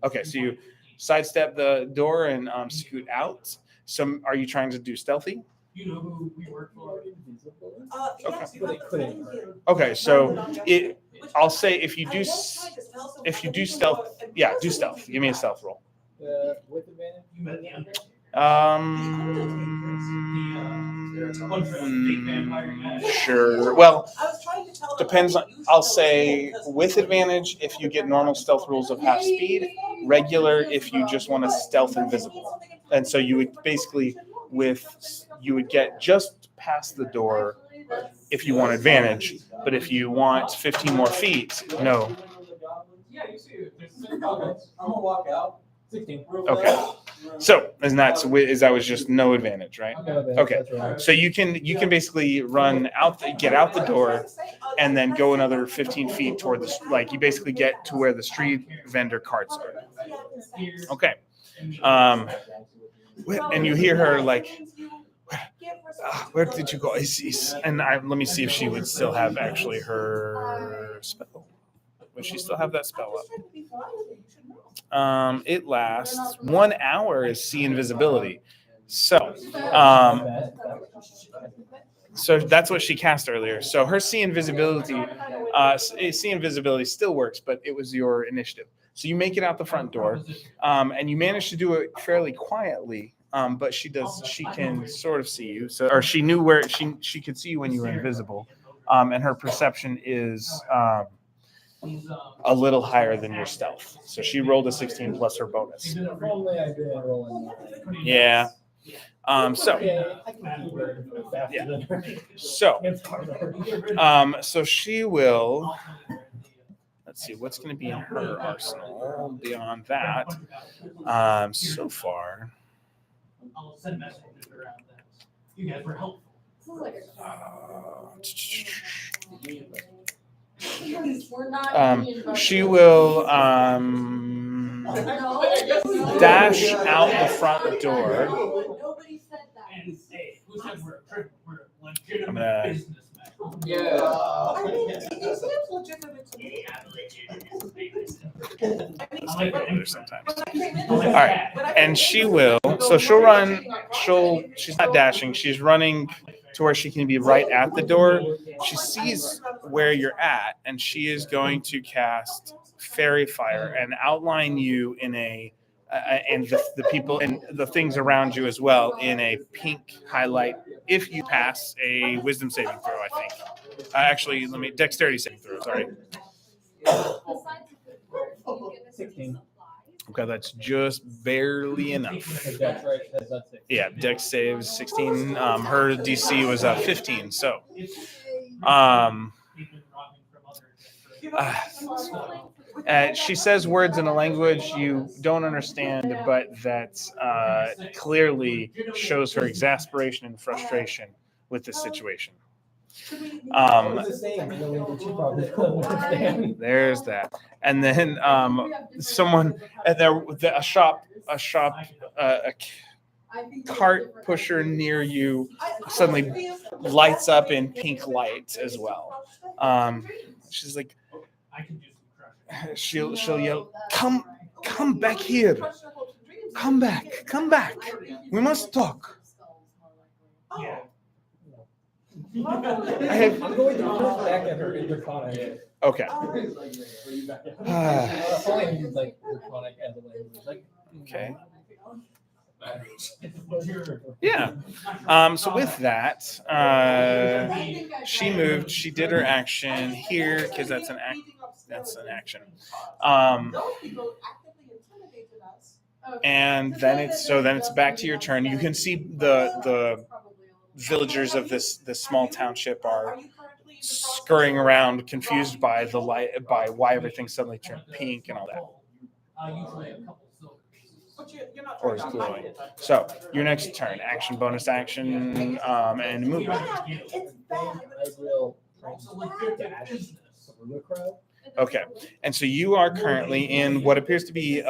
Okay, so you sidestep the door and scoot out. So are you trying to do stealthy? You know who we work for? Okay, so I'll say if you do stealth, do stealth. Give me a stealth roll. With advantage? You met the under. Sure. Well, depends on. I'll say with advantage if you get normal stealth rules of half speed, regular if you just want to stealth invisible, and so you would basically you would get just past the door if you want advantage, but if you want 15 more feet, no. Yeah, you see, I'm gonna walk out. 16. Okay. So that was just no advantage, right? Okay. So you can basically get out the door, and then go another 15 feet toward you basically get to where the street vendor carts are. Okay. And you hear her where did you go? And let me see if she would still have actually her spell. Would she still have that spell up? It lasts 1 hour is see invisibility. So that's what she cast earlier. So her see invisibility still works, but it was your initiative. So you make it out the front door, and you manage to do it fairly quietly. But she can sort of see you. Or she knew where she could see you when you were invisible. And her perception is a little higher than your stealth. So she rolled a 16 plus her bonus. Yeah. So she will. Let's see what's going to be in her arsenal beyond that. So far. I'll send messages around that. You guys were helpful. She will dash out the front door. Nobody said that. And hey, who said we're legitimate I'm gonna- businessmen? Yeah. I mean, it seems legitimate to me. Sometimes. All right, and she will. So she'll run. She's not dashing. She's running to where she can be right at the door. She sees where you're at, and she is going to cast Fairy Fire and outline you in and the people and the things around you as well in a pink highlight. If you pass a Wisdom saving throw, I think. Actually, Dexterity saving throw. Sorry. 16. Okay, that's just barely enough. That's right. That's 6. Yeah, Dex saves 16. Her DC was 15. So, she says words in a language you don't understand, but that clearly shows her exasperation and frustration with this situation. There's that, and then someone at a cart pusher near you suddenly lights up in pink light as well. She's like, she'll yell, "Come back here! Come back! We must talk." Yeah. I'm going to look back at her in Draconic. Okay. Fine, like Draconic as a language. Okay. Yeah. So with that, she moved. She did her action here because that's an action. And then it's back to your turn. You can see the villagers of this small township are scurrying around, confused by the light, by why everything suddenly turned pink and all that. Or is glowing. So your next turn, action, bonus action, and movement. I will dash through the crowd. Okay, and so you are currently in what appears to be